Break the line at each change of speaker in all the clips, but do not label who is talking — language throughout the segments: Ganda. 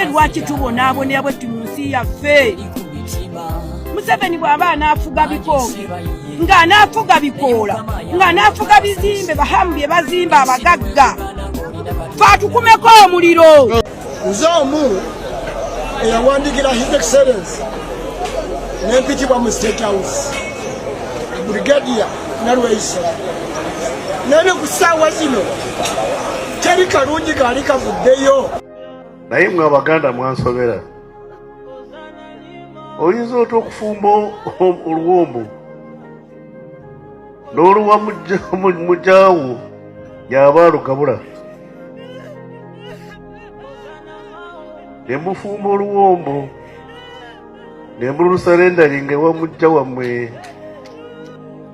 lwaki tubonaabonera bwe mu nsi yaffe. Museveni bw'aba anaafuga bikonge, ng'anaafuga bikoola, ng'anaafuga bizimbe bahamu bye bazimba abagagga, fe atukumeko omuliro.
Nze omu eyawandiikira His Excellency n'empitibwa mu State House Brigadier Nalweisa, naye ku ssaawa zino teri kalungi kaali kavuddeyo.
Naye mwe Abaganda mwansobera, oyinza otya okufumba oluwombo n'oluwa mujaawo y'aba alugabula, ne mufumba oluwombo ne mululusalendalinga ewa mujja wammwe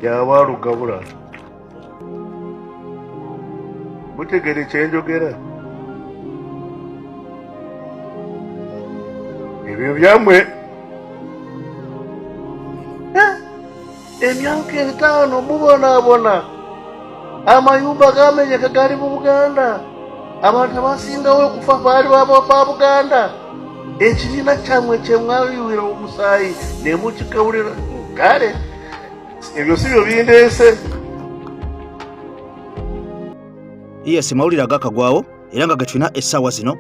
y'aba alugabula. Mutegere kyenjogera? Ebyo byammwe emyaka 5 mubonaabona amayumba gamenyeka gali mu Buganda, abantu abasingawo okufa baali ba Buganda. Ekibiina kyammwe kye mwayuwira omusaayi ne mukikawulira, kale ebyo si byo bindeese.
Yes, mawulire agakagwawo era nga getulina essaawa zino.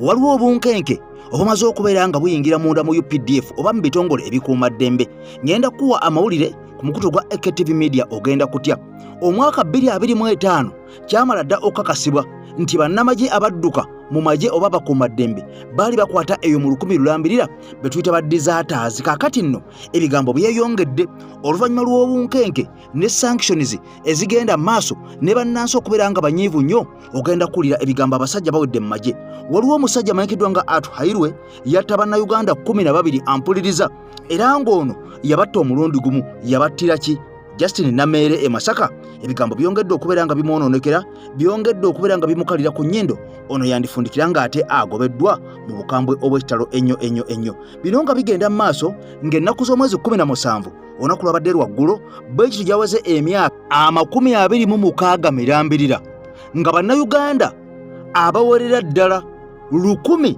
Waliwo obunkenke obumaze okubeera nga buyingira munda mu UPDF oba mu bitongole ebikuumaddembe. Ngenda kuwa amawulire ku mukutu gwa AKTV Media ogenda kutya. Omwaka 2025 kyamala dda okakasibwa nti bannamagye abadduka mu magye oba bakuumaddembe baali bakwata eyo mu 10 lulambirira be tuyita ba deserters. Kaakati nno ebigambo byeyongedde oluvannyuma lw'obunkenke ne sanctions ezigenda maaso ne bannansi okubeera nga banyiivu nnyo. Ogenda kuwulira ebigambo abasajja bawedde mu magye. Waliwo omusajja amanyikiddwa nga Atu Hairwe yatta bannayuganda 12 ampuliriza, era ng'ono yabatta omulundi gumu. Yabattira ki? Justin Namere e Masaka. Ebigambo byongedde okubeera nga bimwononekera, byongedde okubeera nga bimukalira ku nnyindo. Ono yandifundikira nga ate agobeddwa mu bukambwe obw'ekitalo ennyo. Bino nga bigenda mu maaso ng'ennaku z'omwezi 17 olunaku lwabadde lwaggulo bwekiti gyaweze emyaka 26 mirambirira nga bannayuganda abawerera ddala 1000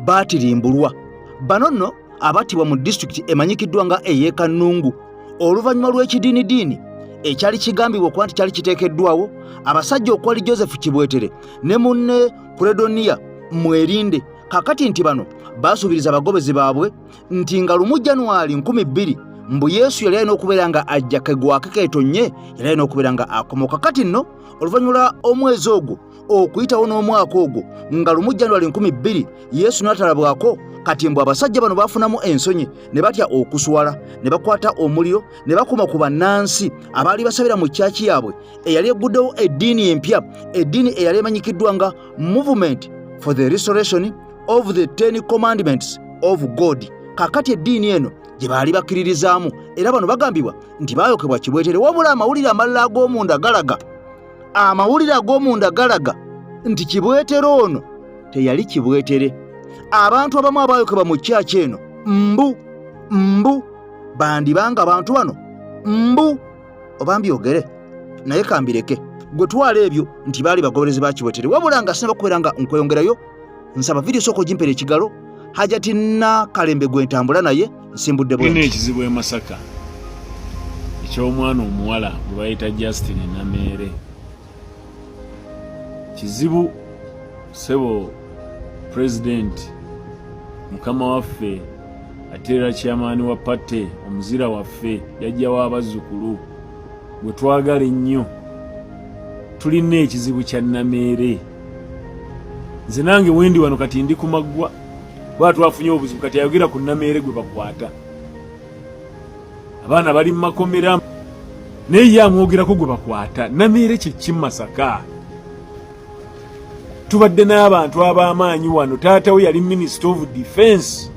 baatirimbulwa. Bano nno abattibwa mu disitulikiti emanyikiddwa nga ey'Ekanungu oluvannyuma lw'ekidiinidiini ekyali kigambibwa okuba nti kyali kiteekeddwawo. Abasajja okwali Joseph Kibwetere ne munne Kuredonia Mwerinde. Kakati nti bano baasubiriza abagobezi baabwe nti nga 1 January 2000 mbu Yesu yali alina okubeera nga ajja kegwake keetonye, yali alina okubeera nga akomoka. Kati nno oluvannyuma omwezi ogwo okuyitawo n'omwaka ogwo nga 1 January 2000 Yesu n'atalabwako, kati mbu abasajja bano bafunamu ensonyi ne batya okuswala ne bakwata omuliro ne bakoma ku bannansi abaali basabira mu kyaki yaabwe eyali egguddewo eddiini empya, eddiini eyali emanyikiddwa nga Movement for the Restoration of the 10 Commandments of God. Kakati eddiini eno gye baali bakkiririzaamu, era bano bagambibwa nti baayokebwa Kibwetere. Wabula amawulire amalala ag'omunda galaga, amawulire ag'omunda galaga nti Kibwetere ono teyali Kibwetere. Abantu abamu abaayokebwa mu kyaki eno mbu bandibanga abantu bano mbu oba mbyogere naye kambireke gwe twala ebyo nti baali bagoberezi ba Kibwetere. Wabula nga sinaba kubeera nga nkweyongerayo, nsaba vidiyo soko gimpera ekigalo Hajati na Kalembe gwe ntambula naye nsimbudde bwe.
Ine ekizibu e Masaka eky'omwana omuwala gwe bayita Justin Namere. Kizibu sebo President mukama waffe atera chairman wa party omuzira waffe yajja w'abazzukulu gwe twagala ennyo. Tulina ekizibu kya Namere. Nze nange wendi wano kati ndi ku maggwa bwa twafunye obuzibu kati ayogera ku Namere gwe bakwata. Abaana bali mu makomera naye yamwogerako gwe bakwata. Namere kiki Masaka? Tubadde n'abantu ab'amaanyi wano. Taata we yali Minister of Defense,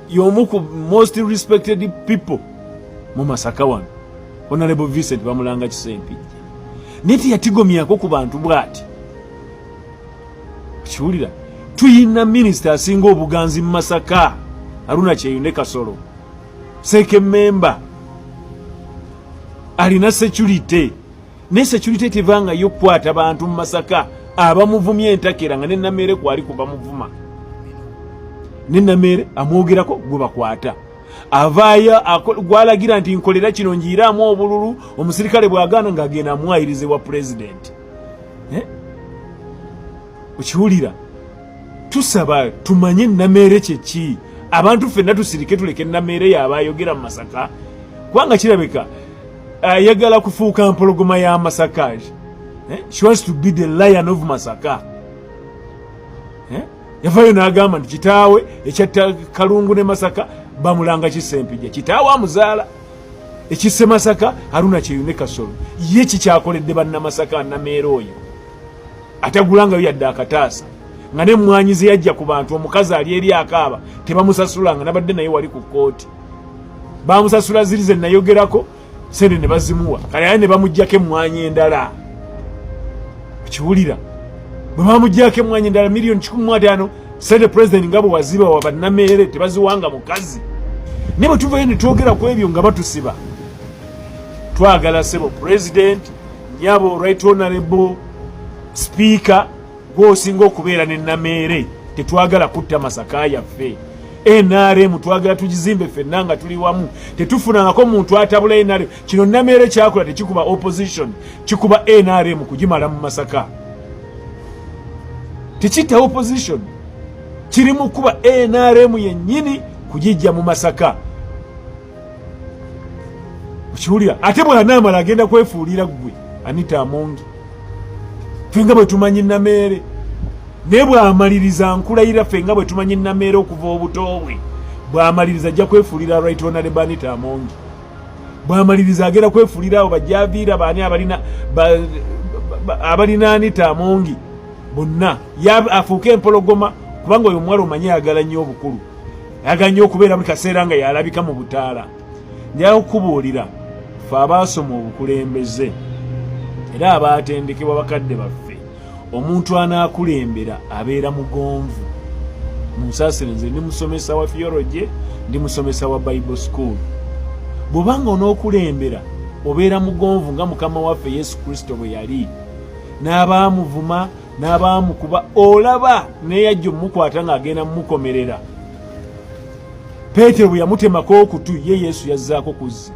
y'omu ku most respected people mu Masaka wano, Honorable Vincent Bamulanga Kisempijja. Neti yatigomyako ku bantu bw'ati. Kiwulira tuyina Minister asinga obuganzi mu Masaka, Aruna Kyeyune Kasolo, Seke member alina security, ne security tevanga yokwata abantu mu Masaka abamuvumye entakera nga ne Namere kwali kuba muvuma. ne Namere amwogerako gwe bakwata. Avaayo gwalagira nti nkolera kino njiiraamu obululu, omusirikale bw'agaana ng'agenda amwayirize wa pulezidenti. Okiwulira? Tusaba tumanye Namere kyeki. Abantu ffenna tusirike tuleke Namere y'abayogera mu Masaka. Kubanga kirabika ayagala kufuuka mpologoma ya Masaka. She wants to be the lion of Masaka. Yavayo n'agamba nti kitaawe ekyatta Kalungu ne Masaka bamulanga Kisempija. Kitaawe amuzaala ekisse Masaka Haruna Kyeyune Kasolo. Ye kikyakoledde bannamasaka Namere oyo. Atagulangayo yadde akataasa. Nga ne mwanyize yajja ku bantu omukazi ali eri akaaba tebamusasulanga nabadde naye wali ku kooti. Bamusasula zirize nayogerako sente ne bazimuwa. Kale ne bamuggyako emmwanyi endala. Kiwulira? Bwe bamuggyako emmwanyi endala miliyoni 15 sente president nga bwe waziba wa bannamere tebaziwanga mukazi. Ne bwe tuvayo ne twogera ku ebyo nga batusiba. Twagala sebo president, nyabo right honorable speaker gwosinga okubeera ne Namere tetwagala kutta Masaka yaffe. NRM twagala tugizimbe ffenna nga tuli wamu. Tetufunangako muntu atabula NRM. Kino Namere kyakola tekikuba opposition, kikuba NRM kugimala mu Masaka. Tekitta opposition, kirimu kuba NRM yennyini kugijja mu Masaka. Okiwulira? Ate bw'anaamala agenda kwefuulira ggwe Anita Amongi. Fenga bwe tumanyi Namere. Ne bw'amaliriza nkulayira fenga bwe tumanyi Namere okuva obuto bwe. Bw'amaliriza ajja kwefuulira right honorable Anita Amongi. Bw'amaliriza agenda kwefuulira abo bajjaviira baani abalina Anita Amongi. Bonna afuuke empologoma kubanga oyo omuwala omanyi ayagala nnyo obukulu. Ayagala nnyo okubeera buli kaseera nga yalabika mu butaala. Njala okukubuulira ffe abaasoma obukulembeze era abaatendekebwa bakadde baffe, omuntu anaakulembera abeera mugonvu. Munsasire nze ndi musomesa wa theology, ndi musomesa wa Bible school. Bw'obanga onookulembera obeera mugonvu nga Mukama waffe Yesu Kristo bwe yali. N'abaamuvuma n'abaamukuba olaba neyajja omukwata ng'agenda mumukomerera. Peetero bwe yamutemako okutu ye Yesu yazzaako kuzzi.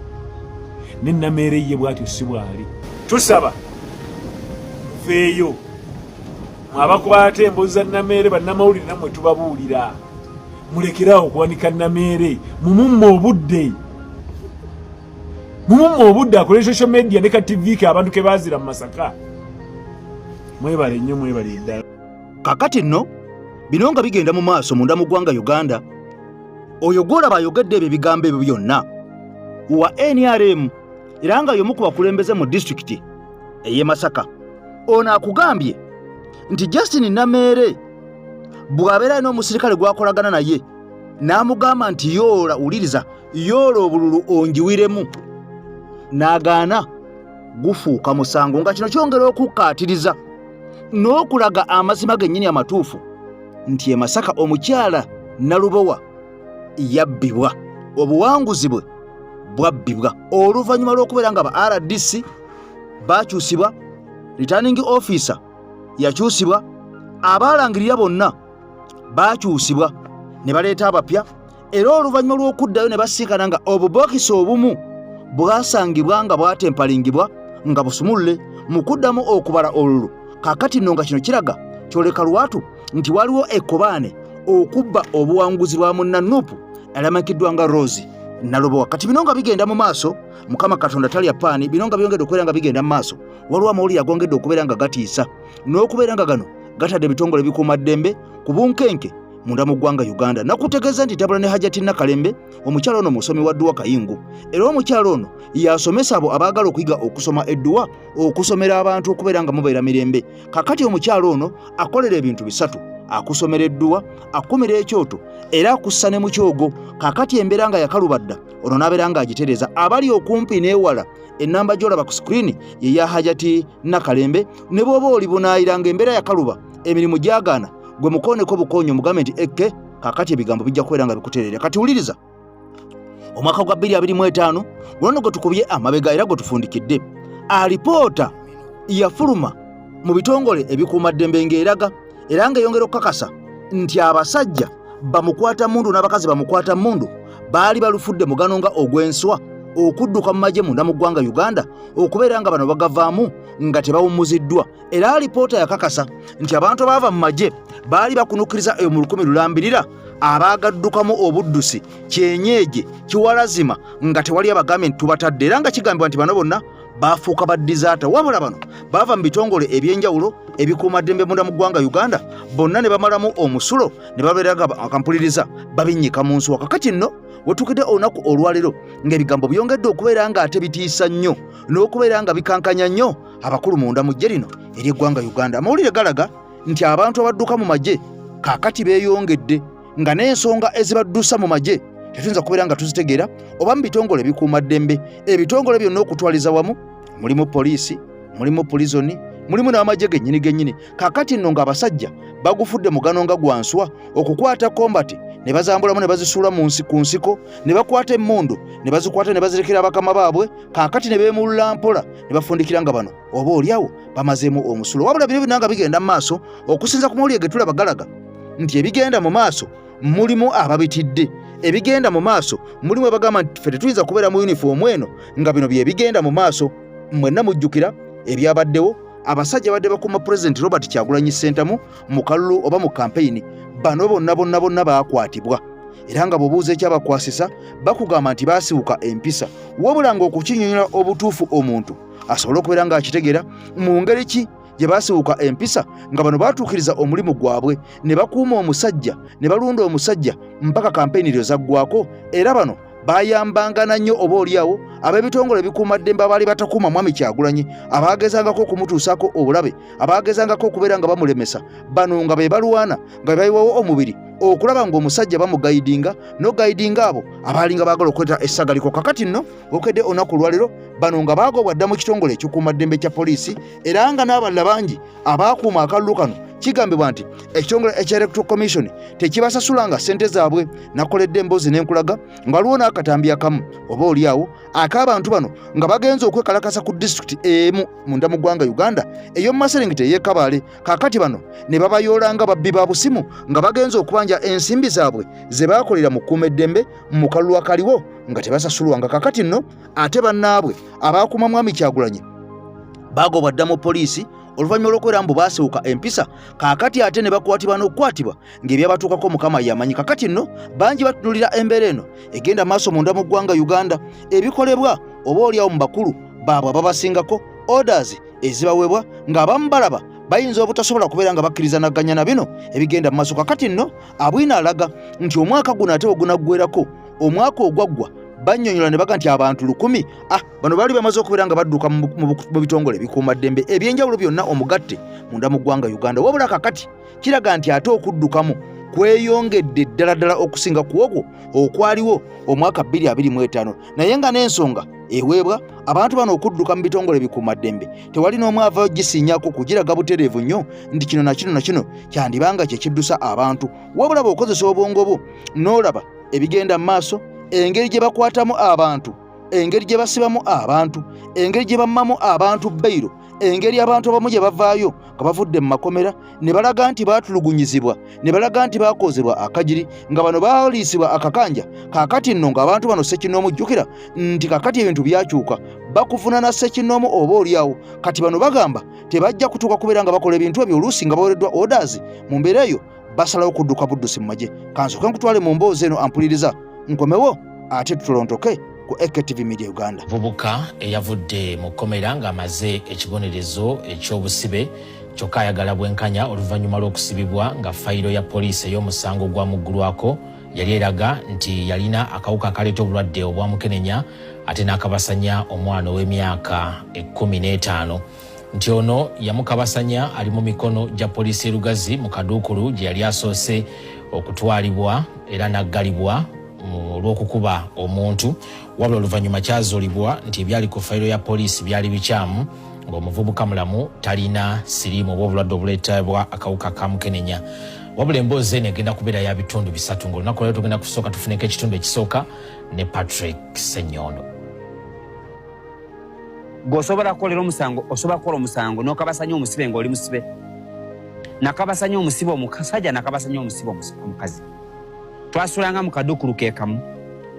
Ne Namere ye bw'atyo si bw'ali. Tusaba feeyo mwabakwata embuzi za Namere bannamawulire nammwe tubabuulira. Mulekerawo okuwanika Namere. Mumumma obudde. Mumumma obudde akole social media ne ka TV ke abantu ke baazira mu Masaka. Mwebale nnyo mwebale ddala.
Kakati nno bino nga bigenda mu maaso munda mu ggwanga Uganda, oyo gwolaba ayogedde ebyo ebigambo ebyo byonna wa NRM era nga y'omu ku bakulembeze mu disitulikiti ey'e Masaka. Ono akugambye nti Justin Namere bw'abeera n'omusirikale gwakolagana naye n'amugamba nti yoola wuliriza yoola obululu onjiwiremu n'agaana, gufuuka musango nga kino kyongera okukkaatiriza n'okulaga amazima gennyini amatuufu nti e Masaka omukyala Nalubowa yabbibwa, obuwanguzi bwe bwabbibwa oluvannyuma lw'okubeera nga ba RDC bakyusibwa, returning officer yakyusibwa, abaalangirira bonna bakyusibwa ne baleeta abapya, era oluvannyuma lw'okuddayo ne basinkana nga obubokisi obumu bwasangibwa nga bwatempalingibwa nga busumulle mu kuddamu okubala olulu. Kaakati nno nga kino kiraga kyoleka lwatu nti waliwo ekkobaane okubba obuwanguzi bwa munnanuupu alamankiddwa nga Rose Nalubowa. Kati bino nga bigenda mu maaso, Mukama Katonda talya paani, bino nga byongedde okubeera nga bigenda mu maaso, waliwo amawulire agongedde okubeera nga gatiisa n'okubeera nga gano gatadde ebitongole bikuumaddembe ku bunkenke munda mu ggwanga Uganda. Nakutegeeza nti tabula ne Hajati Nakalembe, omukyala ono musomi wa dduwa Kayingu, era omukyala ono yasomesa abo abaagala okuyiga okusoma edduwa, okusomera abantu okubeera nga mubeera mirembe. Kakati omukyala ono akolera ebintu bisatu: akusomera edduwa, akumira ekyoto, era akussa ne mu kyogo. Kakati embeera nga yakalubadda, ono n'abeera nga agitereeza. Abali okumpi n'ewala, ennamba gy'olaba ku screen ye ya Hajati Nakalembe. Ne bw'oba oli bunaayiranga embeera yakaluba, emirimu gyagaana, gwe mukooneko bukoonyo omugambe nti ekke. Kakati ebigambo bijja kubeera nga bikutereera. Kati wuliriza, omwaka gwa 2025 guno gwe tukubye amabega era gwe tufundikidde, alipoota yafuluma mu bitongole ebikuumaddembe ng'eraga era nga yongera okukakasa nti abasajja bamukwata mundu n'abakazi bamukwata mundu baali balufudde mugano nga ogw'enswa okudduka mu magye munda mu ggwanga Uganda okubeera nga bano bagavaamu nga tebawummuziddwa. Era alipoota yakakasa nti abantu abaava mu magye baali bakunukiriza mu 10 Lulambirira abaagaddukamu obuddusi kyenyeege kiwalazima nga tewali abagambye nti tubatadde, era nga kigambibwa nti bano bonna baafuuka baddizaata. Wabula bano baava mu bitongole ebyenjawulo ebikuumaddembe munda mu ggwanga Uganda, bonna ne bamalamu omusulo ne babeera nga akampuliriza babinnyika mu nsuwa. Kakati nno wetukidde olunaku olwaleero ng'ebigambo byongedde okubeera nga ate bitiisa nnyo n'okubeera nga bikankanya nnyo abakulu munda mu ggye lino ery'eggwanga Uganda. Amawulire galaga nti abantu abadduka mu magye kaakati beeyongedde, nga n'ensonga ezibaddusa mu magye tetuyinza kubeera nga tuzitegeera oba mu bitongole ebikuumaddembe. Ebitongole byonna okutwaliza wamu mulimu poliisi, mulimu pulizoni, mulimu n'amagye gennyini. Kaakati nno ng'abasajja bagufudde mugano nga gwa nswa okukwata kombati ne bazambulamu ne bazisuula ku nsiko, ne bakwata emmundu ne bazikwata ne bazirekera bakama baabwe. Kaakati ne beemulula mpola ne bafundikira nga bano oba oliawo bamazeemu omusulo. Wabula bino byonna nga bigenda mu maaso okusinza ku mawulire ge tulaba galaga nti ebigenda mu maaso mulimu ababitidde, ebigenda mu maaso mulimu abagamba nti ffe tetuyinza kubeera mu yunifoomu eno, nga bino bye bigenda mu maaso. Mwenna mujjukira ebyabaddewo abasajja badde bakuuma Pulezidenti Robert Kyagulanyi Ssentamu mu kalulu oba mu kampeyini. Bano bonna baakwatibwa, era nga bw'obuuza ekyabakwasisa bakugamba nti baasibuka empisa. Wabula ng'okukinyonyola obutuufu omuntu asobole okubeera ng'akitegeera mu ngeri ki gye baasibuka empisa, nga bano baatuukiriza omulimu gwabwe ne bakuuma omusajja ne balunda omusajja mpaka kampeyini lyo zaggwako. Era bano bayambangana nnyo oba oliawo ab'ebitongole ebikuumaddembe abaali batakuuma Mwami Kyagulanyi, abaagezangako okumutuusaako obulabe, abaagezangako okubeera nga bamulemesa. Bano nga be balwana nga bayiwawo omubiri okulaba ng'omusajja bamugayidinga n'ogayidinga abo abaalinga baagala okweta essagaliko. Kakati nno okedde olunaku olwaleero bano nga baagobwa dda mu kitongole ekikuumaddembe kya poliisi, era nga n'abalala bangi abaakuuma akalulu kano kigambibwa nti ekitongole ekya Electoral Commission tekibasasulanga ssente zaabwe. Nakoledde emboozi n'enkulaga nga waliwo n'akatambi akamu oba oliawo ak'abantu bano nga bagenza okwekalakasa ku disitulikiti emu munda mu ggwanga Uganda ey'omu Maserengeta ey'e Kabale. Kaakati bano ne babayoolanga babbi ba busimu nga bagenza okubanja ensimbi zaabwe ze baakolera mu kkuumeddembe mu kalulu akaliwo nga tebasasulwanga. Kaakati nno ate bannaabwe abaakuuma Mwami Kyagulanyi baagobwa dda mu poliisi oluvannyuma lw'okubeera mbu baasibuka empisa. Kaakati ate ne bakwatibwa n'okukwatibwa ng'ebyabatuukako Mukama yamanyi. Kakati nno bangi batunuulira embeera eno egenda maaso munda mu ggwanga Uganda, ebikolebwa oba oliawo mu bakulu baabwe ababasingako, orders ezibaweebwa ng'abamu balaba bayinza obutasobola kubeera nga bakkirizanaganya na bino ebigenda mu maaso. Kakati nno abwina alaga nti omwaka guno ate wegunaggwerako, omwaka ogwaggwa bannyonnyola ne baga nti abantu 1000 bano baali bamaze okubeera nga badduka mu bitongole ebikuumaddembe ebyenjawulo byonna omugatte munda mu ggwanga Uganda. Wabula kakati kiraga nti ate okuddukamu kweyongedde ddala okusinga ku ogwo okwaliwo omwaka 2025, naye nga n'ensonga eweebwa abantu bano okudduka mu bitongole ebikuumaddembe tewali n'omu avaayo gisinyako kugiraga butereevu nnyo nti kino na kino kyandibanga kye kiddusa abantu. Wabula bw'okozesa obwongo bwo n'olaba ebigenda mu maaso, engeri gye bakwatamu abantu, engeri gye basibamu abantu, engeri gye bammamu abantu bbayiro, engeri abantu abamu gye bavaayo nga bavudde mu makomera ne balaga nti baatulugunyizibwa, ne balaga nti baakozebwa akagiri, nga bano baaliisibwa akakanja. Kaakati nno ng'abantu bano Ssekinnoomu jjukira nti kaakati ebintu byakyuka, bakufuna na Ssekinnoomu oba oliawo. Kati bano bagamba tebajja kutuuka kubeera nga bakola ebintu ebyo oluusi nga baweereddwa orders. Mu mbeera eyo basalawo kudduka buddusi mu magye. Kansooke nkutwale mu mboozi eno ampuliriza nkomewo ate tutolontoke ku AKTV Media Uganda.
Vubuka eyavudde mu kkomera ng'amaze ekibonerezo eky'obusibe kyokka ayagala bwenkanya oluvannyuma lw'okusibibwa nga fayiro ya poliisi ey'omusango gwamuggulwako yali eraga nti yalina akawuka akaleeta obulwadde obwamukenenya ate n'akabasanya omwana ow'emyaka 15 nti ono yamukabasanya ali mu mikono gya poliisi erugazi mu Kaduukulu gye yali asoose okutwalibwa era n'aggalibwa olw'okukuba omuntu. Wabula oluvannyuma kyazuulibwa nti ebyali ku fayiro ya poliisi byali bikyamu, ng'omuvubuka mulamu talina siriimu oba obulwadde obuleetebwa akawuka ka mukenenya. Wabula emboozi eno egenda kubeera ya bitundu 3 ng'olunaku lwaleero tugenda kusooka tufuneko ekitundu ekisooka ne Patrick Ssenyondo.
G'osobola kukolera omusango, osobola kukola omusango n'okabasanya omusibe ng'oli musibe, nakabasanya omusibe omusajja, nakabasanya omusibe omukazi. twasulanga mu kadukulu keekamu.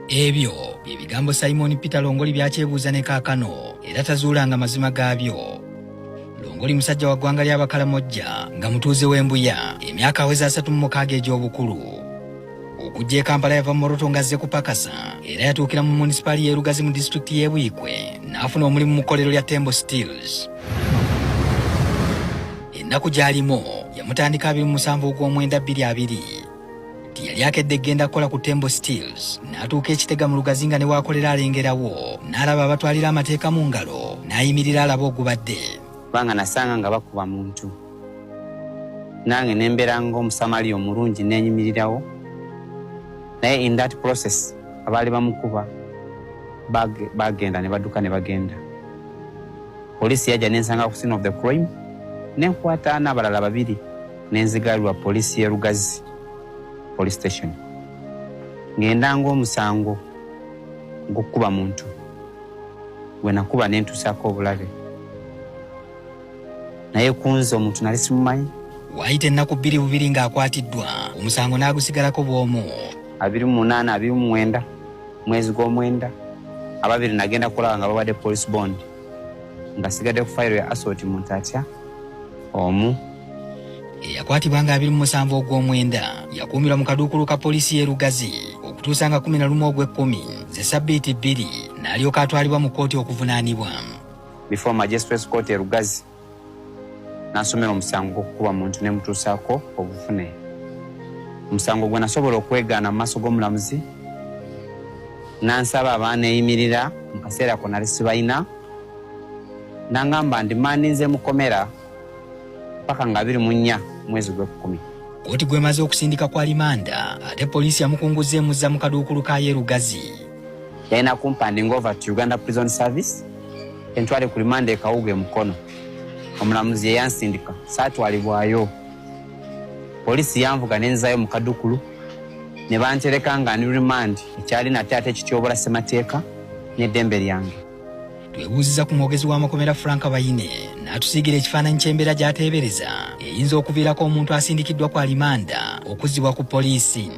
Ebyo ebigambo Simon Peter Longoli byakyebuuza ne kaakano era tazuulanga mazima gaabyo. Longoli musajja wa ggwanga ly'Abakalamojja nga mutuuze w'Embuya emyaka aweza 36 egy'obukulu. Okujja e Kampala yava mu Moroto ng'azze kupakasa era yatuukira mu munisipaali y'e Lugazi mu disitulikiti y'e Buyikwe n'afuna omulimu mu kkolero lya Tembo Steels. Ennaku gy'alimu yamutandika 27/2020. Tiyali akedde genda kukola ku Tembo Steels n'atuuka ekitega mu Lugazi nga ne waakolera alengerawo n'alaba abatwalira amateeka mu ngalo n'ayimirira alaba ogubadde.
Kubanga nasanga nga bakuba muntu. Nange ne mbeera ng'omusamali omulungi neenyimirirawo. Naye in that process abaali bamukuba bagenda ne badduka ne bagenda. Poliisi yajja n'ensanga ku scene of the crime n'enkwata n'abalala 2 n'enzigalwa poliisi y'e Lugazi police station. Ngenda ng'omusango gw'okukuba muntu. Bwe nakuba ne ntuusaako obulabe. Naye kunze omuntu nali simumanyi.
Waayita ennaku 2 ng'akwatiddwa omusango n'agusigalako bw'omu.
28, 29 mwezi gw'omwenda 2 nagenda kulaba nga bawadde police bond nga sigadde ku fayiro ya assault muntu atya omu.
Eyakwatibwa nga 27 ogw'omwenda yakuumirwa mu kaduukulu ka poliisi y'e Lugazi okutuusa nga 11 ogw'ekkumi ze ssabbiiti 2 n'alyoka atwalibwa mu kkooti okuvunaanibwa.
Before Magistrates Court e Lugazi n'asomera omusango gw'okukuba muntu ne mutuusaako obuvune. Omusango gwe nasobola okwegaana mu maaso g'omulamuzi n'ansaba abaaneeyimirira mu kaseera ko nali sibalina n'angamba ndimaaninze mukomera paka nga 24 mwezi gw'ekkumi.
Kkooti gw'emaze okusindika kwa limanda ate poliisi yamukunguza emuzza mu kaduukulu ka y'e Lugazi.
Yalina kumpandinga over to Uganda Prison Service entwale ku limanda e Kawuga e Mukono. Omulamuzi yeyansindika saatwalibwayo. Poliisi yanvuga n'enzaayo mu kaduukulu ne bantereka nga ndi remand ekyali nate ate ekityobola ssemateeka n'eddembe lyange.
Twebuuziza ku mwogezi w'amakomera Frank Bayine n'atusiigira ekifaananyi ky'embeera gy'ateebereza eyinza okuviirako omuntu asindikiddwa kwa limanda okuzzibwa ku poliisi.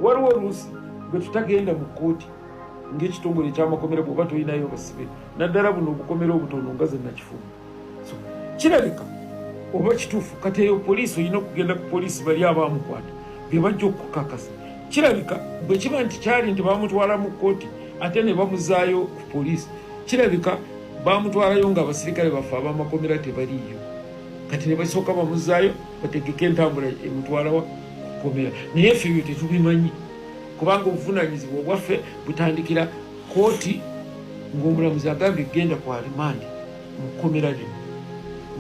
Waliwo oluusi bwe tutagenda mu kkooti ng'ekitongole eky'amakomera bw'oba tolinayo basibe naddala buno obukomera obutono nga ze nakifuma. So kirabika oba kituufu kati eyo poliisi olina okugenda ku poliisi bali abaamukwata bye bajja okukakasa. Kirabika bwe kiba nti kyali nti baamutwala mu kkooti ate ne bamuzaayo ku poliisi, kirabika baamutwalayo ng'abasirikale baffe ab'amakomera tebaliiyo. Kati ne basooka bamuzaayo bategeka entambula emutwalawa ku komera. Naye ffe ebyo tetubimanyi kubanga obuvunaanyizibwa obwaffe butandikira kkooti ng'omulamuzi agambye genda kwa rimandi mu kkomera lino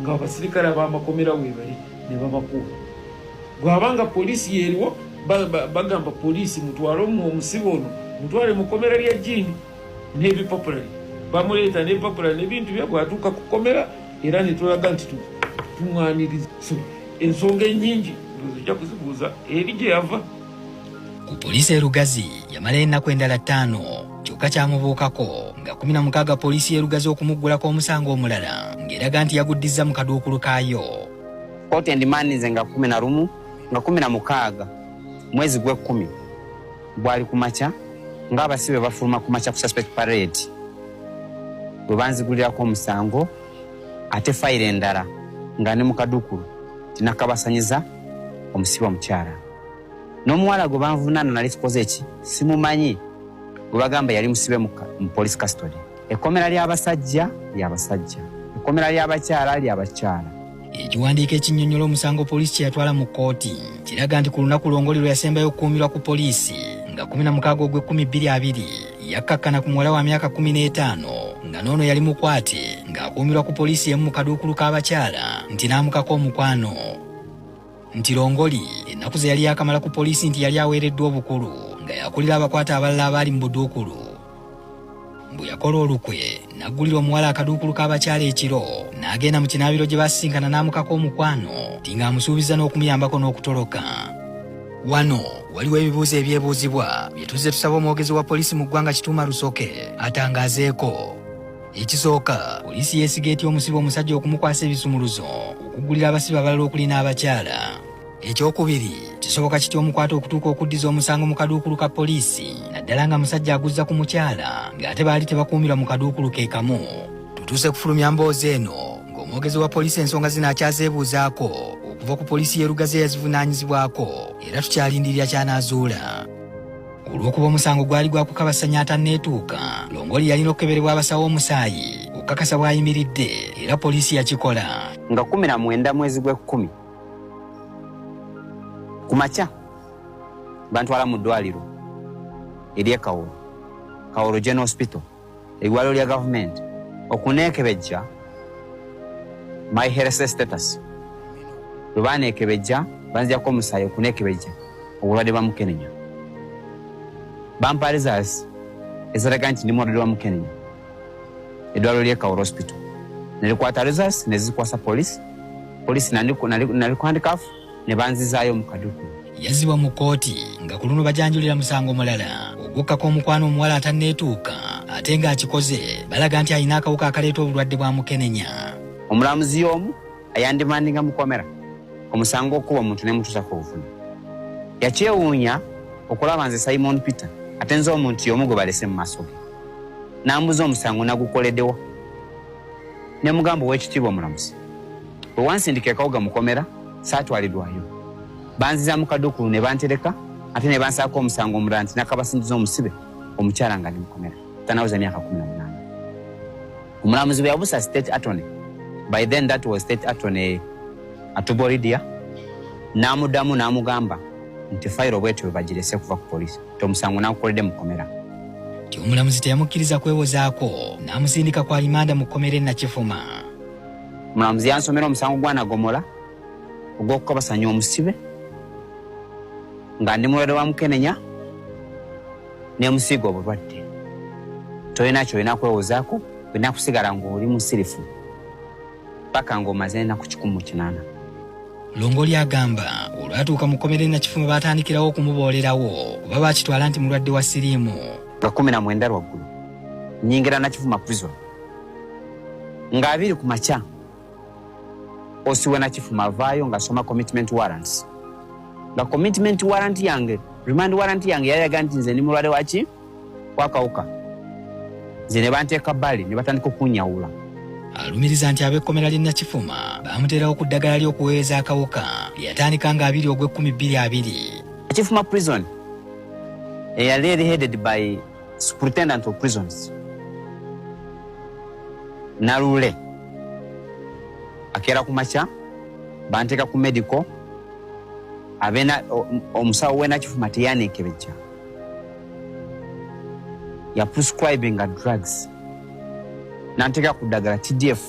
nga abasirikale ab'amakomera weebali ne babakuba. Bw'abanga poliisi yeeriwo bagamba poliisi mutwale omusibe ono mutwale mu kkomera lya Jini n'ebipapula bamuleeta n'ebipapula n'ebintu bye bw'atuuka ku kkomera era ne tulaga nti tumwaniriza. So ensonga ennyingi ojja kuzibuuza eri gye yava.
Ku poliisi e Lugazi yamala ennaku endala 5 kyokka kyamubuukako nga 16 poliisi y'e Lugazi okumuggulako omusango omulala ng'eraga nti yaguddiza mu kaduukulu kaayo.
Kkooti endimaaninze nga 11 nga 16 mwezi gw'ekkumi bwali ku makya ng'abasibe bafuluma ku makya ku suspect parade bwe banzigulirako omusango ate fayiro endala nga ne mu kaduukulu tinakabasanyiza omusibe omukyala. N'omuwala gwe banvunaana nali kikoze eki simumanyi gwe bagamba yali musibe mu police custody. Ekkomera ly'abasajja ly'abasajja, ekkomera ly'abakyala ly'abakyala.
Ekiwandiiko ekinnyonnyola omusango poliisi kye yatwala mu kkooti kiraga nti ku lunaku Longoli lwe yasembayo okukuumirwa ku poliisi nga 16 ogw'e12 yakkakkana ku muwala wa myaka 15 nga n'ono yali mukwate ng'akuumirwa ku poliisi emu mu kaduukulu k'abakyala nti n'amukako omukwano. Nti Longoli ennaku ze yali yakamala ku poliisi nti yali aweereddwa obukulu nga yakulira abakwata abalala abaali mu buduukulu. Bwe yakola olukwe n'aggulira omuwala akaduukulu k'abakyala ekiro n'agenda mu kinaabiro gye basisinkana n'amukako omukwano ti ng'amusuubiza n'okumuyambako n'okutoloka. Wano waliwo ebibuuzo ebyebuuzibwa bye tuzze tusaba omwogezi wa poliisi mu ggwanga Kituuma Lusoke atangaazeeko. Ekisooka, poliisi yeesiga etya omusibe omusajja okumukwasa ebisumuluzo okuggulira abasibe abalala okuli n'abakyala. Ekyokubiri, kisoboka kitya omukwata okutuuka okuddiza omusango mu kaduukulu ka poliisi naddala nga musajja aguzza ku mukyala ng'ate baali tebakuumirwa mu kaduukulu ke kamu. Tutuuse kufulumya mboozi eno ng'omwogezi wa poliisi ensonga zino akyazeebuuzaako okuva ku poliisi y'erugazi eyazivunaanyizibwako era tukyalindirira ky'anaazuula. Olw'okuba omusango gwali gwakukabasanya atanneetuuka, Longoli yalina okukeberebwa abasawo omusaayi okukakasa bw'ayimiridde era poliisi yakikola.
Nga 19 mwezi gw'ekkumi ku makya bantwala mu ddwaliro ery'e Kawolo General Hospital eddwaliro lya gavumenti okuneekebejja my health status. Bwe baaneekebejja banzijako omusaayi okuneekebejja obulwadde bwa mukenenya. Bampa results eziraga nti ndi mulwadde wa mukenenya eddwaliro ly'e Kawolo Hospital. Nalikwata results ne zikwasa poliisi nalikwandikafu ne banzizaayo mu kaduukulu.
Yazibwa mu kkooti nga ku luno bajanjulira musango mulala ogwokkako omukwano omuwala atanneetuuka ate ng'akikoze balaga nti alina akawuka akaleeta obulwadde bwa mukenenya.
Omulamuzi omu ayandimandinga mukomera omusango okuba omuntu ne mutuusako obuvune. Yakyewuunya okulaba nze Simon Peter ate nze omuntu y'omu gwe balese mu maaso ge. N'ambuza omusango nagukoleddewa. Ne mugamba ow'ekitiibwa omulamuzi, bwe wansindika ekawuga mukomera saatwalidwayo. Banziza mu kaduukulu ne bantereka ate ne bansaako omusango omulala nti nakabasinziza omusibe omukyala nga ndi mukomera tanaweza myaka 18. Omulamuzi bwe yabuusa state attorney, by then that was state attorney Atubo Lydia, n'amuddamu n'amugamba nti fayiro bwetyo bagirese kuva ku poliisi omusango nagukoledde mukomera.
Ti omulamuzi teyamukkiriza kwewozaako n'amusindika ku alimanda mu kkomera e Nakifuma.
Omulamuzi yansomera omusango gwanagomola ogw'okukabasanya omusibe nga ndi mulwadde wa mukenenya ne musiiga obulwadde. Tolina kyolina kwewozaako, olina kusigala ng'oli musirifu paka ng'omaze ennaku 18.
Longoli agamba olwatuuka mu kkomera e Nakifuma baatandikirawo okumuboolerawo oba bakitwala nti mulwadde wa siriimu.
Nga 19 lwaggulu nnyingira Nakifuma prison nga 2 ku makya osiwe Nakifuma avaayo ng'asoma commitment warrants. Nga commitment warrant yange, remand warrant yange yalaga nti nze ndi mulwadde waki wakawuka. Nze ne banteeka bbali ne batandika okunyawula.
Alumiriza nti ab'ekkomera ly'e Nakifuma baamuteerawo ku ddagala ly'okuweeza akawuka lyatandika nga 2 Ogw'Ekkumi 2020.
Nakifuma prison yali headed by superintendent of prisons Narule. Akeera ku makya banteeka ku medical abena omusawo w'e Nakifuma teyaneekebejja. Ya prescribing drugs. Nanteeka ku ddagala TDF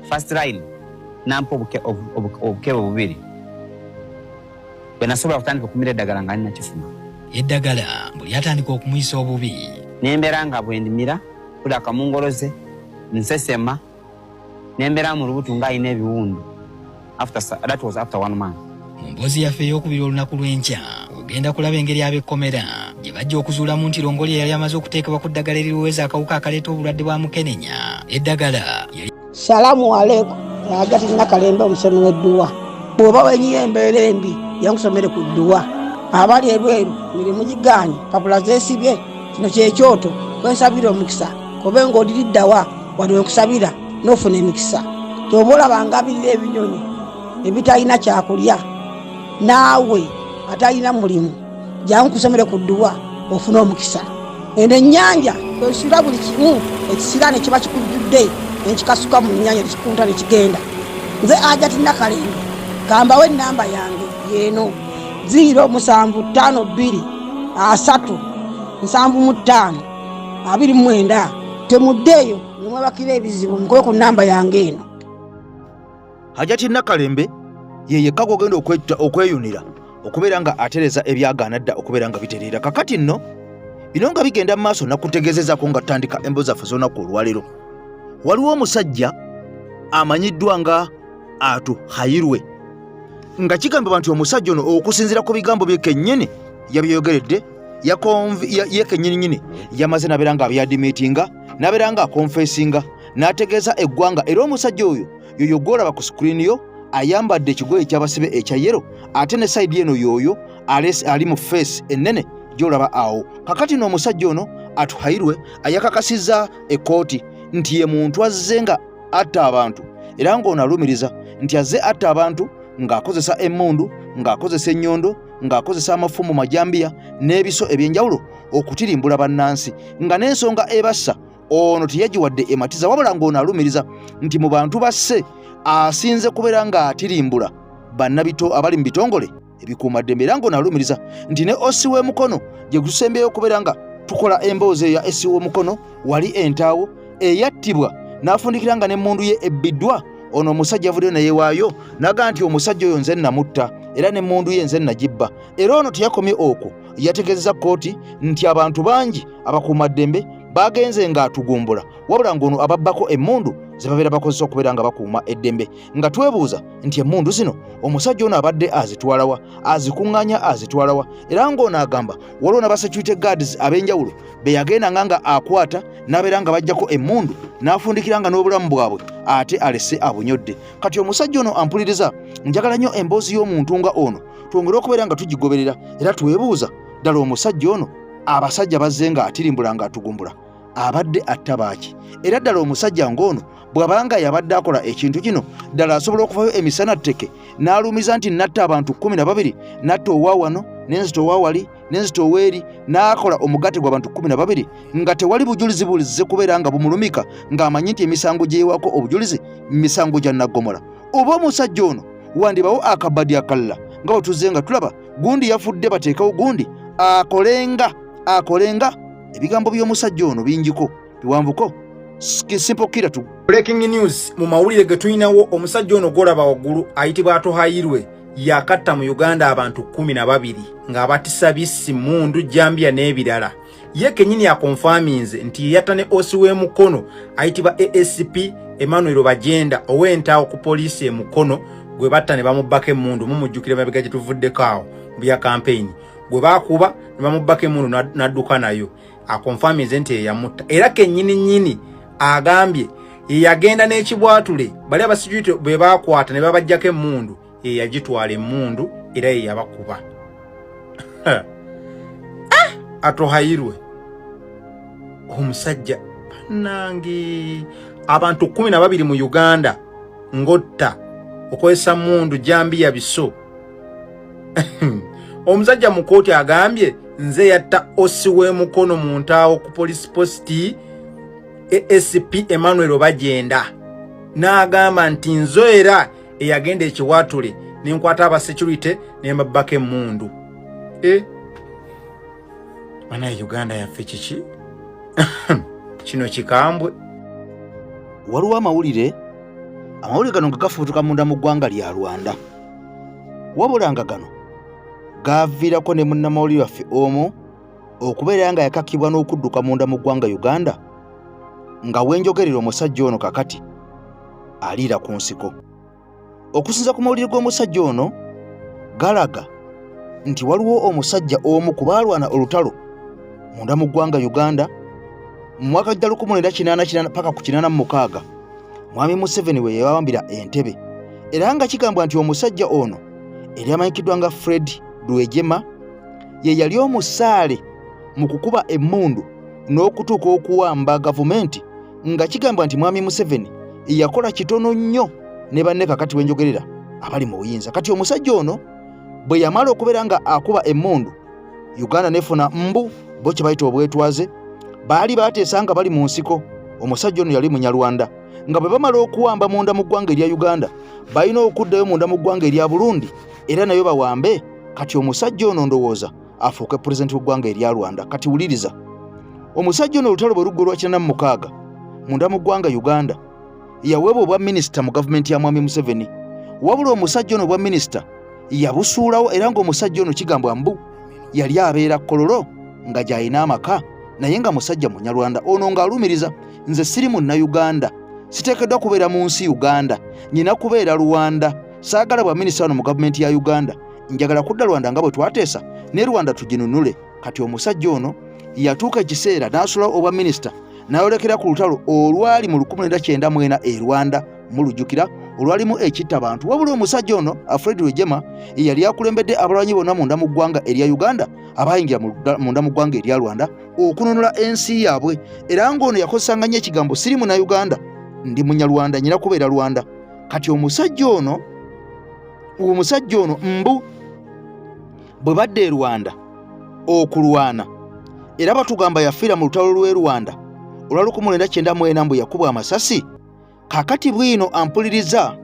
first line nampa obukebe 2. Bwe nasobola kutandika okumira eddagala nga ndi Nakifuma.
Eddagala buli atandika okumuyisa obubi.
Nembeera nga bwe ndimira kuda akamungoloze nsesema nembeera mu lubuto ng'alina ebiwundu. That was after 1 month.
Mu mboozi yaffe ey'okubiri olunaku lw'enkya ogenda kulaba engeri ab'ekkomera gye bajja okuzuulamu nti Longoli yali amaze okuteekebwa ku ddagala eriweeza akawuka akaleeta obulwadde bwa mukenenya. Eddagala yali
Salamu alaikum. Agati Nakalembe omusomi w'edduwa. Bw'oba wenyiyo embeera embi yankusomere ku dduwa. Abali ebweru mirimu gigaanye papula zeesibye kino kyekyoto kwensabira omukisa kobe ng'odiriddawa wali okusabira n'ofuna emikisa. Ky'oba olabanga abirira ebinyonyi ebitalina kyakulya naawe atalina mulimu jankusomere ku dduwa ofuna omukisa. Eno ennyanja kwesira buli kimu ekisira ne kiba kikujjudde nekikasuka mu nnyanja nekikunta nekigenda. Nze Agati Nakalembe gambawo ennamba yange yeeno 075237529. Temuddeeyo nemwebakira ebizibu mukoye ku nnamba yange eno.
Agati Nakalembe ye yekka gw'ogenda okweyunira okubeera nga atereza ebyagaana dda okubeera nga bitereera. Kakati nno bino nga bigenda mu maaso nakutegeezezaako nga tutandika embo zaffe z'olunaku olwaleero. Waliwo omusajja amanyiddwa nga Atu Hayirwe nga kigamba nti omusajja ono okusinziira ku bigambo bye kennyini yabyogeredde ye kennyini nyini yamaze nabeera nga abyadimitinga nabeera nga akonfesinga n'ategeeza eggwanga era omusajja oyo yoyo gw'olaba ku screen yo ayambadde ekigoye ky'abasibe ekya yero ate ne side eno yooyo ali mu face ennene gy'olaba awo. Kakati n'omusajja ono atuhairwe ayakakasizza ekkooti nti ye muntu azze nga atta abantu era ng'ono alumiriza nti azze atta abantu ng'akozesa emmundu, ng'akozesa ennyondo, ng'akozesa amafumu majambiya n'ebiso eby'enjawulo okutirimbula bannansi nga n'ensonga ebassa ono teyagiwadde ematiza wabula ng'ono alumiriza nti mu bantu basse asinze kubeera ng'atirimbula bannabito abali mu bitongole ebikuumaddembe era ng'ono alumiriza nti ne osi w'emukono gye gusembeyo okubeera nga tukola emboozi eyo ya esi w'omukono wali entaawo eyattibwa n'afundikira nga n'emmundu ye ebbiddwa. Ono omusajja avuddeyo naye waayo naga nti omusajja oyo nze namutta era n'emmundu ye nze nagibba. Era ono teyakomye okwo, yategeezeza kkooti nti abantu bangi abakuumaddembe bagenze ng'atugumbula wabula ng'ono ababbako emmundu ze babeera bakozesa okubeera nga bakuuma eddembe nga twebuuza nti emmundu zino omusajja ono abadde azitwalawa, azikuŋŋaanya azitwalawa era ng'ono agamba waliwo n'aba security guards ab'enjawulo be yagenda nga akwata n'abeera nga bajjako emmundu n'afundikira nga n'obulamu bwabwe ate alese abunyodde. Kati omusajja ono ampuliriza njagala nnyo emboozi y'omuntu nga ono twongere okubeera nga tugigoberera era twebuuza ddala omusajja ono abasajja bazze nga atirimbula nga atugumbula abadde atta baaki era ddala omusajja ng'ono bw'abanga yabadde akola ekintu kino ddala asobola okuvayo emisana tteke n'alumiza nti natta abantu 12 natta owaawano n'enzita owaawali n'enzita oweeri n'akola omugatte gw'abantu 12 nga tewali bujulizi bulizze kubeera nga bumulumika ng'amanyi nti emisango gyeyiwako obujulizi misango gya naggomola. Oba omusajja ono wandibawo akabadi akalala nga bwe tuzze nga tulaba gundi yafudde bateekawo gundi akolenga ebigambo by'omusajja ono bingiko biwanvuko simple kira tu.
Breaking news mu mawulire ge tulinawo omusajja ono golaba waggulu ayitibwa atohayirwe yakatta mu Uganda abantu 12 ng'abatisa bisi mundu jambia n'ebirala. Ye kenyini akonfaminze nti yatta ne osi w'emukono ayitibwa ASP Emmanuel Bajenda ow'entaawo ku poliisi emukono gwe batta ne bamubbako emmundu mumujjukira mabega gye tuvuddeko awo mu bya campaign gwe baakuba ne bamubbako emmundu n'adduka nayo. Akonfaminze nti yamutta era kenyini agambye yagenda n'ekibwatule bali abasecurity bwe baakwata ne babajjako emmundu yagitwala emmundu era yabakuba. Atohayirwe omusajja bannange abantu 12 mu Uganda ngotta okozesa mundu jambiya biso. Omusajja mu kooti agambye nze yatta osi w'emukono mu ntaawo ku police posti ASP Emmanuel Bajenda n'agamba nti nzo era eyagenda ekiwatule n'enkwata aba security n'embabbako emmundu. Bana Uganda yaffe kiki? Kino kikambwe.
Waliwo amawulire gano nga gafuutuka munda mu ggwanga lya Rwanda wabula nga gano gaviirako ne munnamawulire waffe omu okubeera nga yakakibwa n'okudduka munda mu ggwanga Uganda nga wenjogerera omusajja ono kakati aliira ku nsiko. Okusinza ku mawulire g'omusajja ono galaga nti waliwo omusajja omu ku baalwana olutalo munda mu ggwanga Uganda mu mwaka 1988 paka ku 86 Mwami Museveni we yawambira Entebbe era nga kigambwa nti omusajja ono eryamanyikiddwa nga Fred Rwejema ye yali omusaale mu kukuba emmundu n'okutuuka okuwamba gavumenti nga kigambwa nti Mwami Museveni yakola kitono nnyo ne banne kakati wenjogerera abali mu buyinza. Kati omusajja ono bwe yamala okubeera nga akuba emmundu Uganda nefuna mbu bo kye bayita obwetwaze baali bateesa nga bali mu nsiko. Omusajja ono yali Munyarwanda nga bwe bamala okuwamba munda mu ggwanga erya Uganda balina okuddayo munda mu ggwanga erya Burundi era nayo bawambe. Kati omusajja ono ndowooza afuuke pulezidenti w'eggwanga erya Rwanda. Kati wuliriza omusajja ono olutalo bwe luggwa lwa 46 munda mu ggwanga Uganda yaweebwa obwa minisita mu gavumenti ya Mwami Museveni wabula omusajja ono obwa minisita yabusuulawo era ng'omusajja ono kigambwa mbu yali abeera Kololo nga gy'alina amaka naye nga musajja Munyarwanda. Ono ng'alumiriza nze siri Munnayuganda, siteekeddwa kubeera mu nsi Uganda, nyina kubeera Rwanda, saagala bwa minisita wano mu gavumenti ya Uganda, njagala kudda Rwanda nga bwe twateesa ne Rwanda tuginunule. Kati omusajja ono yatuuka ekiseera n'asulawo obwa minisita n'ayolekera ku lutalo olwali mu 1994 e Rwanda mulujjukira olwalimu ekitta abantu wabula omusajja ono Fred Rwejema yali akulembedde abalwanyi bonna munda mu ggwanga erya Uganda abayingira munda mu ggwanga erya Rwanda okununula ensi yaabwe era ng'ono yakozesanga nnyo ekigambo siri Munnayuganda ndi Munyarwanda nyina kubeera Rwanda kati omusajja ono mbu bwe badde e Rwanda okulwana era batugamba yafiira mu lutalo lw'e Rwanda olwa 1994 mbu yakubwa amasasi kakati bwino ampuliriza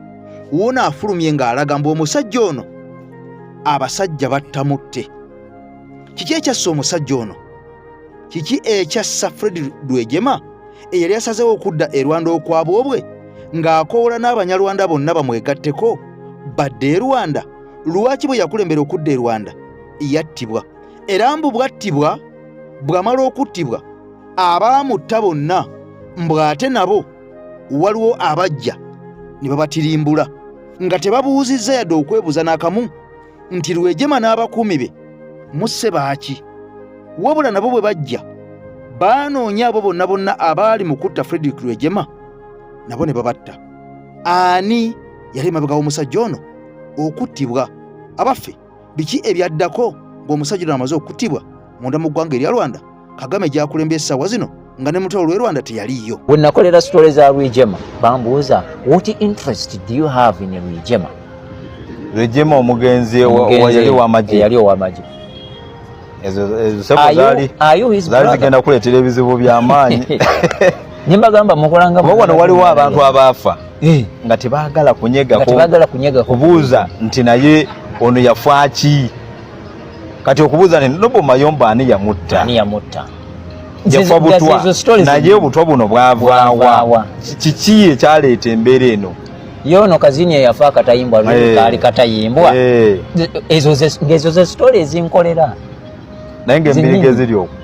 wona afulumye ng'alaga mbu omusajja ono abasajja battamutte kiki ekyassa omusajja ono kiki ekyassa Fred Rwejema eyali asazeewo okudda e Rwanda okwabwobwe ng'akoola n'Abanyarwanda bonna bamwegatteko badde e Rwanda lwaki bwe yakulembera okudda e Rwanda yattibwa era mbu bwattibwa bw'amala okuttibwa abaamutta bonna mbw'ate nabo waliwo abajja ne babatirimbula nga tebabuuzizza yadde okwebuuza n'akamu nti Rwejema n'abakuumi be musse baaki wabula nabo bwe bajja baanoonya abo bonna abaali mu kutta Frederick Rwejema nabo ne babatta ani yali emabega w'omusajja ono okuttibwa abaffe biki ebyaddako ng'omusajja ono amaze okuttibwa munda mu ggwanga erya Rwanda Kagame gy'akulembye essaawa zino nga ne mutalo lw'e Rwanda teyaliiyo.
Bwe nakolera stories za Rwejema bambuuza what interest do you have in Rwejema?
Rwejema omugenzi yali w'amagye.
Yali ow'amagye.
Ezo sebo zaali zigenda kuleetera ebizibu by'amaanyi.
Nimbagamba mukolanga
wano waliwo abantu abaafa nga tebaagala kunyegako kubuuza nti naye ono yafa ki kati okubuuza nti Nobo Mayomba ani yamutta yafa butwa naye obutwa buno bwavaawa kiki ekyaleeta embeera eno
yono kazini yafa akatayimbwa kaali katayimbwa ezo ze story ezinkolera
naye ng'embirige ziri okwo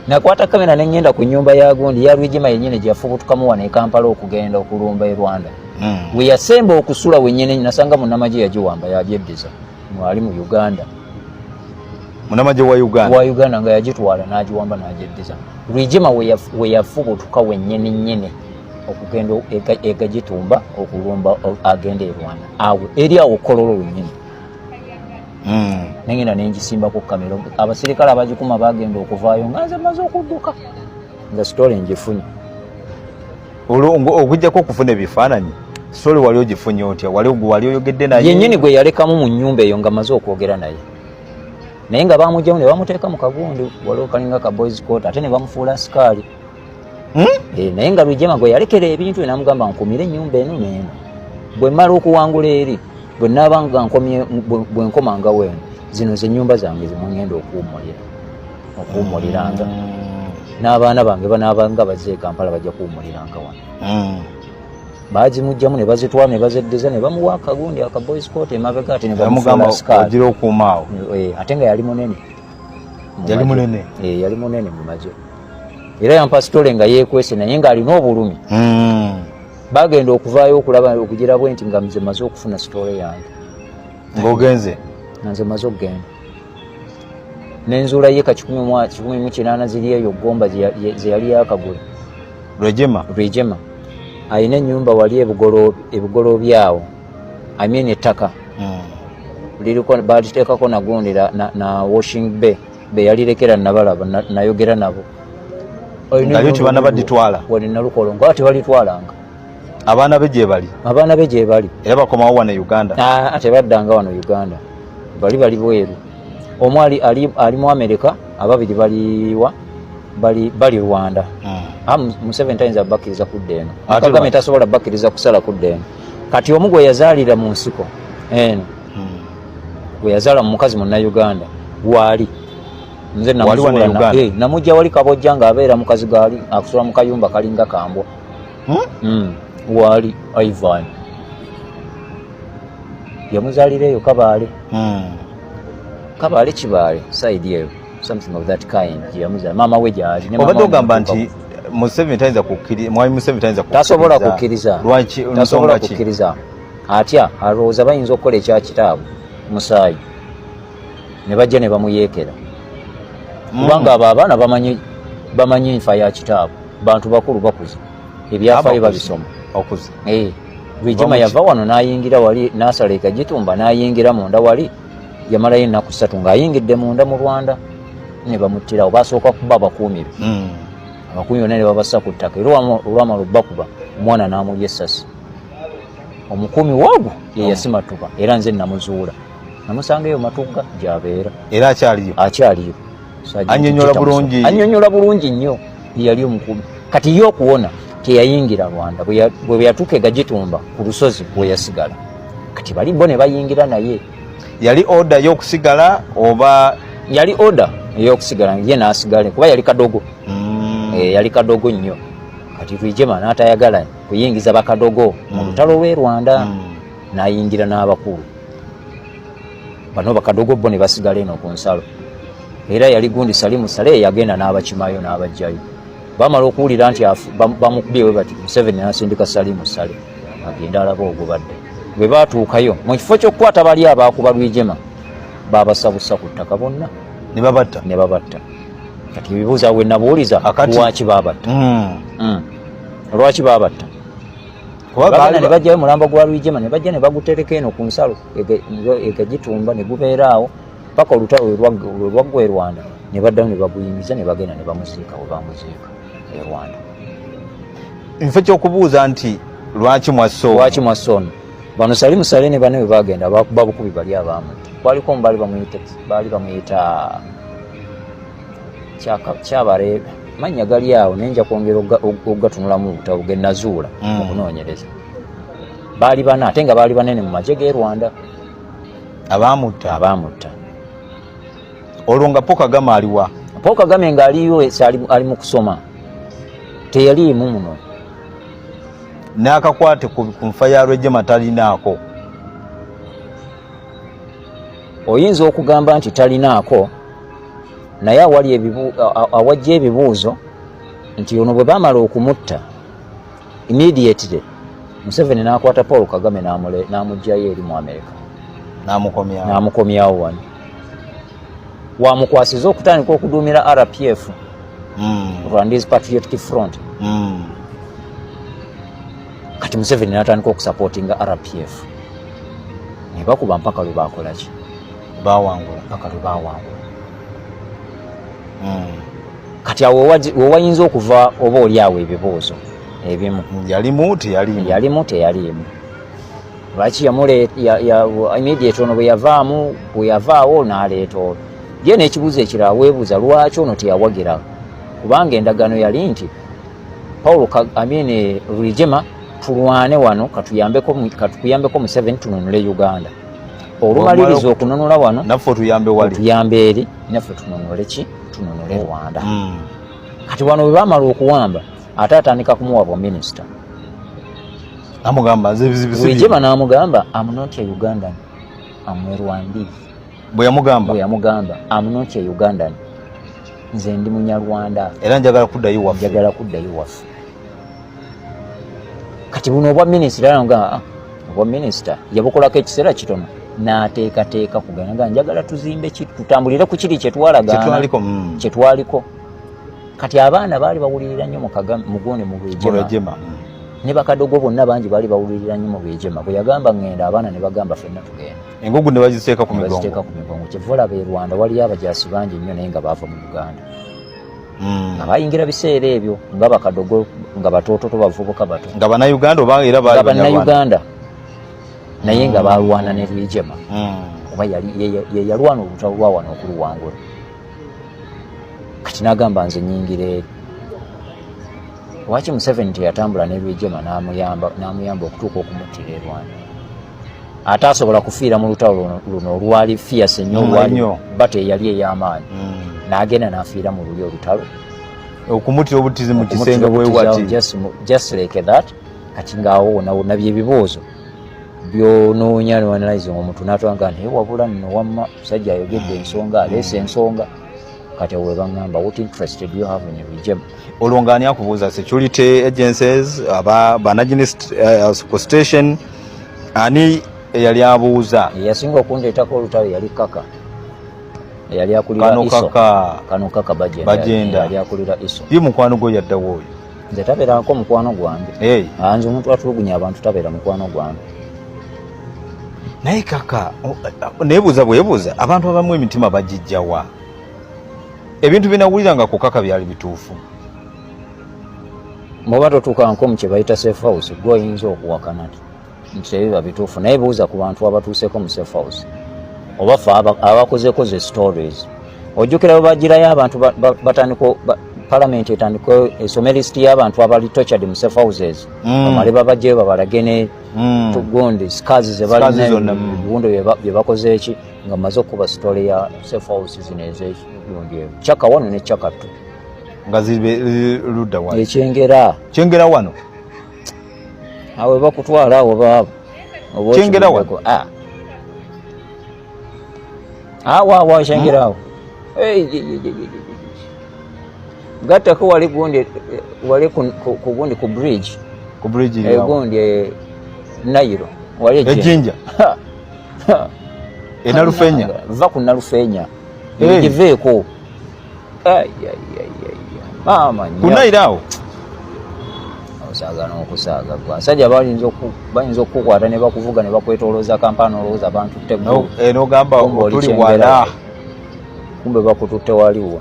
nakwata kamera nengenda ku nyumba ya gundi ya Rwejema yennyini gye yafubutukamu wano e Kampala okugenda okulumba e Rwanda we yasemba okusula wennyini nasanga munnamagye yagiwamba yagyeddiza mwali mu Uganda
munnamagye wa
Uganda nga yagitwala n'agiwamba n'agyeddiza Rwejema we yafubutuka wennyini nnyini okugenda egagitumba okulumba agenda e Rwanda awo eri awo Kololo wennyini nengenda nengisimba ku kamera abasirikale abagikuma bagenda okuvaayo nga nze maze okudduka nga story ngifunye
okujjako okufuna ebifaananyi story wali ogifunye otya wali oyogedde naye
yennyini gwe yalekamu mu nnyumba eyo nga maze okwogera naye nga bamugyamu ne bamuteeka mu kagundi waliwo kalinga ka boys court ate ne bamufuula sikaali naye nga Rwejema gwe yalekera ebintu enamugamba nkumire ennyumba eno neeno bwe mmala okuwangula eri bwe naaba nga bwe nkomanga weeno zino ze nnyumba zange zimwengenda okuwummuliranga n'abaana bange banaabanga bazze e Kampala bajja kuwummuliranga wano baagimugjamu ne bazitwala ne bazeddiza ne bamuwa akagundi aka boys court emabega ate ne bamufuula sikaali
okuumaawo
ate nga yali munene yali munene mu magye era yampa sitole nga yeekwese naye ng'alina obulumi bagenda okuvaayo okulaba okugira bwe nti nga nze maze okufuna sitole yange
ng'ogenze
nga nze maze okugenda n'enzuula ye ka 1,800 ziri eyo Gomba ze yali yakagula Rwejema alina ennyumba wali ebugolobyawo ettaka liriko baliteekako nagundi na washing bay yalirekera nabalaba nayogera nabo
nga tibana baditwala
walina lukolo nga tebalitwalanga
abaana be gye bali era bakomawo wano Uganda
ate baddanga wano Uganda bali bweru omu ali mu America ababiri bali Rwanda mu 7 times abakkiriza kudda eno Kagame tasobola bakkiriza kusala kudda eno kati omu gwe yazaalira mu nsiko eno gwe yazaala mu mukazi Munnayuganda waali nze namujja wali Kabojja ng'abeera mukazi gaali akusula mu kayumba kalinga kambwa waali Ivan yamuzaalira eyo Kabaale Kibaale side eyo something of that kind yamuzaala maama we gyali
obadde ogamba nti Museveni tasobola kukkiriza
tasobola kukkiriza atya alowooza bayinza okukola ekya kitaabu musaayi ne bajja ne bamuyeekera kubanga abo abaana bamanyi nfa ya kitaabu bantu bakulu bakuze ebyafaayo babisoma Rwigema yava wano n'ayingira wali n'asala Kagitumba n'ayingira munda wali yamala ennaku 3 ng'ayingidde munda mu Rwanda ne bamuttirawo basooka kuba abakuumi be abakuumi bonna ne babassa ku ttaka era olwamala obbakuba omwana n'amulya essasi omukuumi woogwo ye yasimatuka era nze namuzuula namusangayo matugga gy'abeera
era akyaliyo
annyonnyola bulungi nnyo yali omukuumi kati ye okuwona teyayingira Rwanda bwe yatuuka Kagitumba ku lusozi bwe yasigala kati bali bo ne bayingira naye
yali order y'okusigala oba
yali order ey'okusigala ye n'asigale kuba yali kadogo yali kadogo nnyo kati Rwigema n'atayagala kuyingiza bakadogo mu lutalo lw'e Rwanda n'ayingira n'abakulu bano bakadogo bo ne basigala eno ku nsalo era yali gundi Salimu Sale yagenda n'abakimayo n'abajjayo bamala okuwulira nti bamukubyewe bati Museveni n'asindika Salimu Sale agenda alaba ogubadde bwe baatuukayo mu kifo ky'okukwata bali abaakuba Rwigema babasabusa ku ttaka bonna
ne babatta
kati ebibuuzo awe nabuuliza lwaki babatta lwaki babatta kubagana ne bajjayo mulambo gwa Rwigema ne bajja ne bagutereka eno ku nsalo Kagitumba ne gubeeraawo paka olutalo lwaggwa e Rwanda ne baddayo ne baguyingiza ne bagenda ne bamuziika we bamuziika e Rwanda
nfe ky'okubuuza nti lwaki
mwasono bano Salimu Sale ne bane we bagenda bakuba bukubi bali abaamu kwaliko omubaali bamuyita Kyabare mannya gali awo nenja kwongera ogatunulamu obutabo ge nazuula okunoonyereza baali bana ate nga baali banene mu magye g'e Rwanda abaamutta
olwo nga Paul Kagame aliwa
Paul Kagame ng'aliyo ali mu kusoma teyaliimu muno
n'akakwate ku nfa ya Rwigema talinaako
oyinza okugamba nti talinaako naye awajja ebibuuzo nti ono bwe baamala okumutta immediately Museveni n'akwata Paul Kagame n'amugjayo eri mu America n'amukomyawo wano wamukwasiza okutandika okuduumira RPF Rwandese Patriotic Front kati Museveni n'atandika okusupportinga RPF ne bakuba mpaka lwe baakolaki mpaka lwe baawangula kati awo wewayinza okuva oba oli awo ebibuuzo ebimu yalimu teyalimu lwaki immediate ono bwe yavaawo n'aleeta olwo ye n'ekibuuzo ekirala weebuuza lwaki ono teyawagira kubanga endagaano yali nti Rwigema tulwane wano katukuyambeko Museveni tununule Uganda olumaliriza okununula wano
naffe tuyambe
eri naffe tununule tununule Rwanda kati wano bwe baamala okuwamba ate atandika kumuwa bwaminisita Rwigema n'amugamba I'm not a Ugandan I'm a Rwandese
bwe yamugamba
I'm not a Ugandan nze ndi munyarwanda
era njagala kuddayo waffe kati buno obwa minisita yabukolako ekiseera kitono n'ateekateeka kugenda njagala tuzimbe tutambulire ku kiri kyetwaliko kati abaana baali bawulirira nnyo mugone mu Rwigema ne bakadogo bonna bangi baali bawulirira nnyo mu Rwigema bwe yagamba ngenda abaana ne bagamba ffenna tugenda engugu ne baziteeka ku migongo
kyevula be Rwanda waliyo abajaasi bangi nnyo naye nga baava mu Uganda nga bayingira biseera ebyo nga bakadogo nga batoototo bavubuka bato
nga bannayuganda oba era baali
bannayuganda naye nga balwana ne Rwigema oba ye yalwana olutalo lwa wano okuluwangula kati n'agamba nze nyingira eri lwaki Museveni teyatambula ne Rwigema n'amuyamba okutuuka okumuttira e Rwanda ate asobola kufiira mu lutalo luno olwali fierce nnyo bate eyali ey'amaanyi n'agenda n'afiira mu luli olutalo
okumuttira obutizi mu kisenge bwewati
just like that kati ngaawo wonna byebibuuzo byonoonya noanalyze omuntu n'atwanga naye wabula nno wamma musajja ayogedde ensonga aleese ensonga kati awo webaŋŋamba what interest do you have in Rwigema
olwo ng'ani akubuuza security agencies banagist station ani eyali abuuza
eyasinga okundeetako olutalo yali kaka eyali akulira
kano kaka
bajenda yali akulira iso
ye mukwano gwo yaddawo oyo
nze tabeerako mukwano gwange nze omuntu atulugunya abantu tabeera mukwano gwange.
Naye kaka neebuuza bwebuuza abantu abamu emitima bagijjawa ebintu binawuliranga ku kaka byali bituufu.
Muba totuukanko mu kye bayita safe house gwe oyinza okuwakana nti tebiba bituufu, naye buuza ku bantu abatuuseeko mu safe house oba fe abakozeko ze stories. Ojjukira bwe bagirayo abantu batandika Parliament etandika esome list y'abantu abali tortured mu safe houses bamale babajjeyo babalage ne tugundi skazi ze balina ebiwundo bye bakoze eki nga maze okuba story ya safe houses zino ez'ekirundi ebyo Chaka 1 ne Chaka 2
nga ziri ludda wano Kyengera wano
awe bakutwala awo baabo
Kyengera wano
wa Kyengera awo gattako wali gundi wali ku gundi ku bridge gundi Nairo wali
ejinja Nalufenya
va ku Nalufenya ejiveeko mama
kunairawo
osagana okusaaga kwa sajja bayinza okukwata ne bakuvuga ne bakwetolooza kampani olowooza abantu teggo
gamba tuli wala
kumbe bakututte waliwa.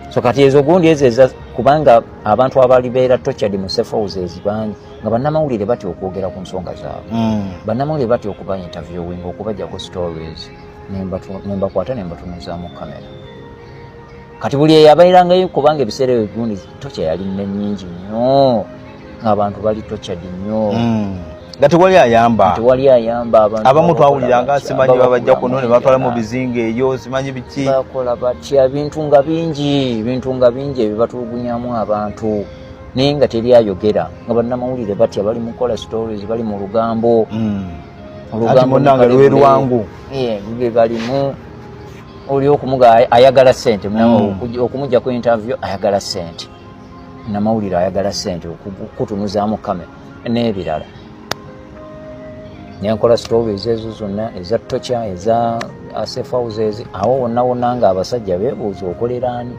So kati ezo gundi ezeza kubanga abantu abali beera tortured mu safe houses bangi nga bannamawulire batya okwogera ku nsonga zaabwe bannamawulire batya okuba interviewing okubajja ku stories nembakwata nembatunuuzaamu kamera. Kati buli eyabayirangayo kubanga ebiseera ebyo gundi torture yali nnyingi nnyo ng'abantu bali tortured nnyo
nga tewali ayamba
abamu
twawuliranga simanyi babajja kuno ne batwala mu bizinga eyo simanyi biki
bakola batya bintu nga bingi ebyo batulugunyamu abantu naye nga teri ayogera nga bannamawulire batya bali mu kola stories bali mu lugambo
munanga lwe lwangu
bye balimu oli okumuga ayagala ssente okumujja ku interview ayagala ssente namawulire ayagala ssente okukutunuzaamu kamera n'ebirala. Nyankola stories ezo zonna eza tocha eza safe houses awo wonna nga abasajja beebuuza okolera ani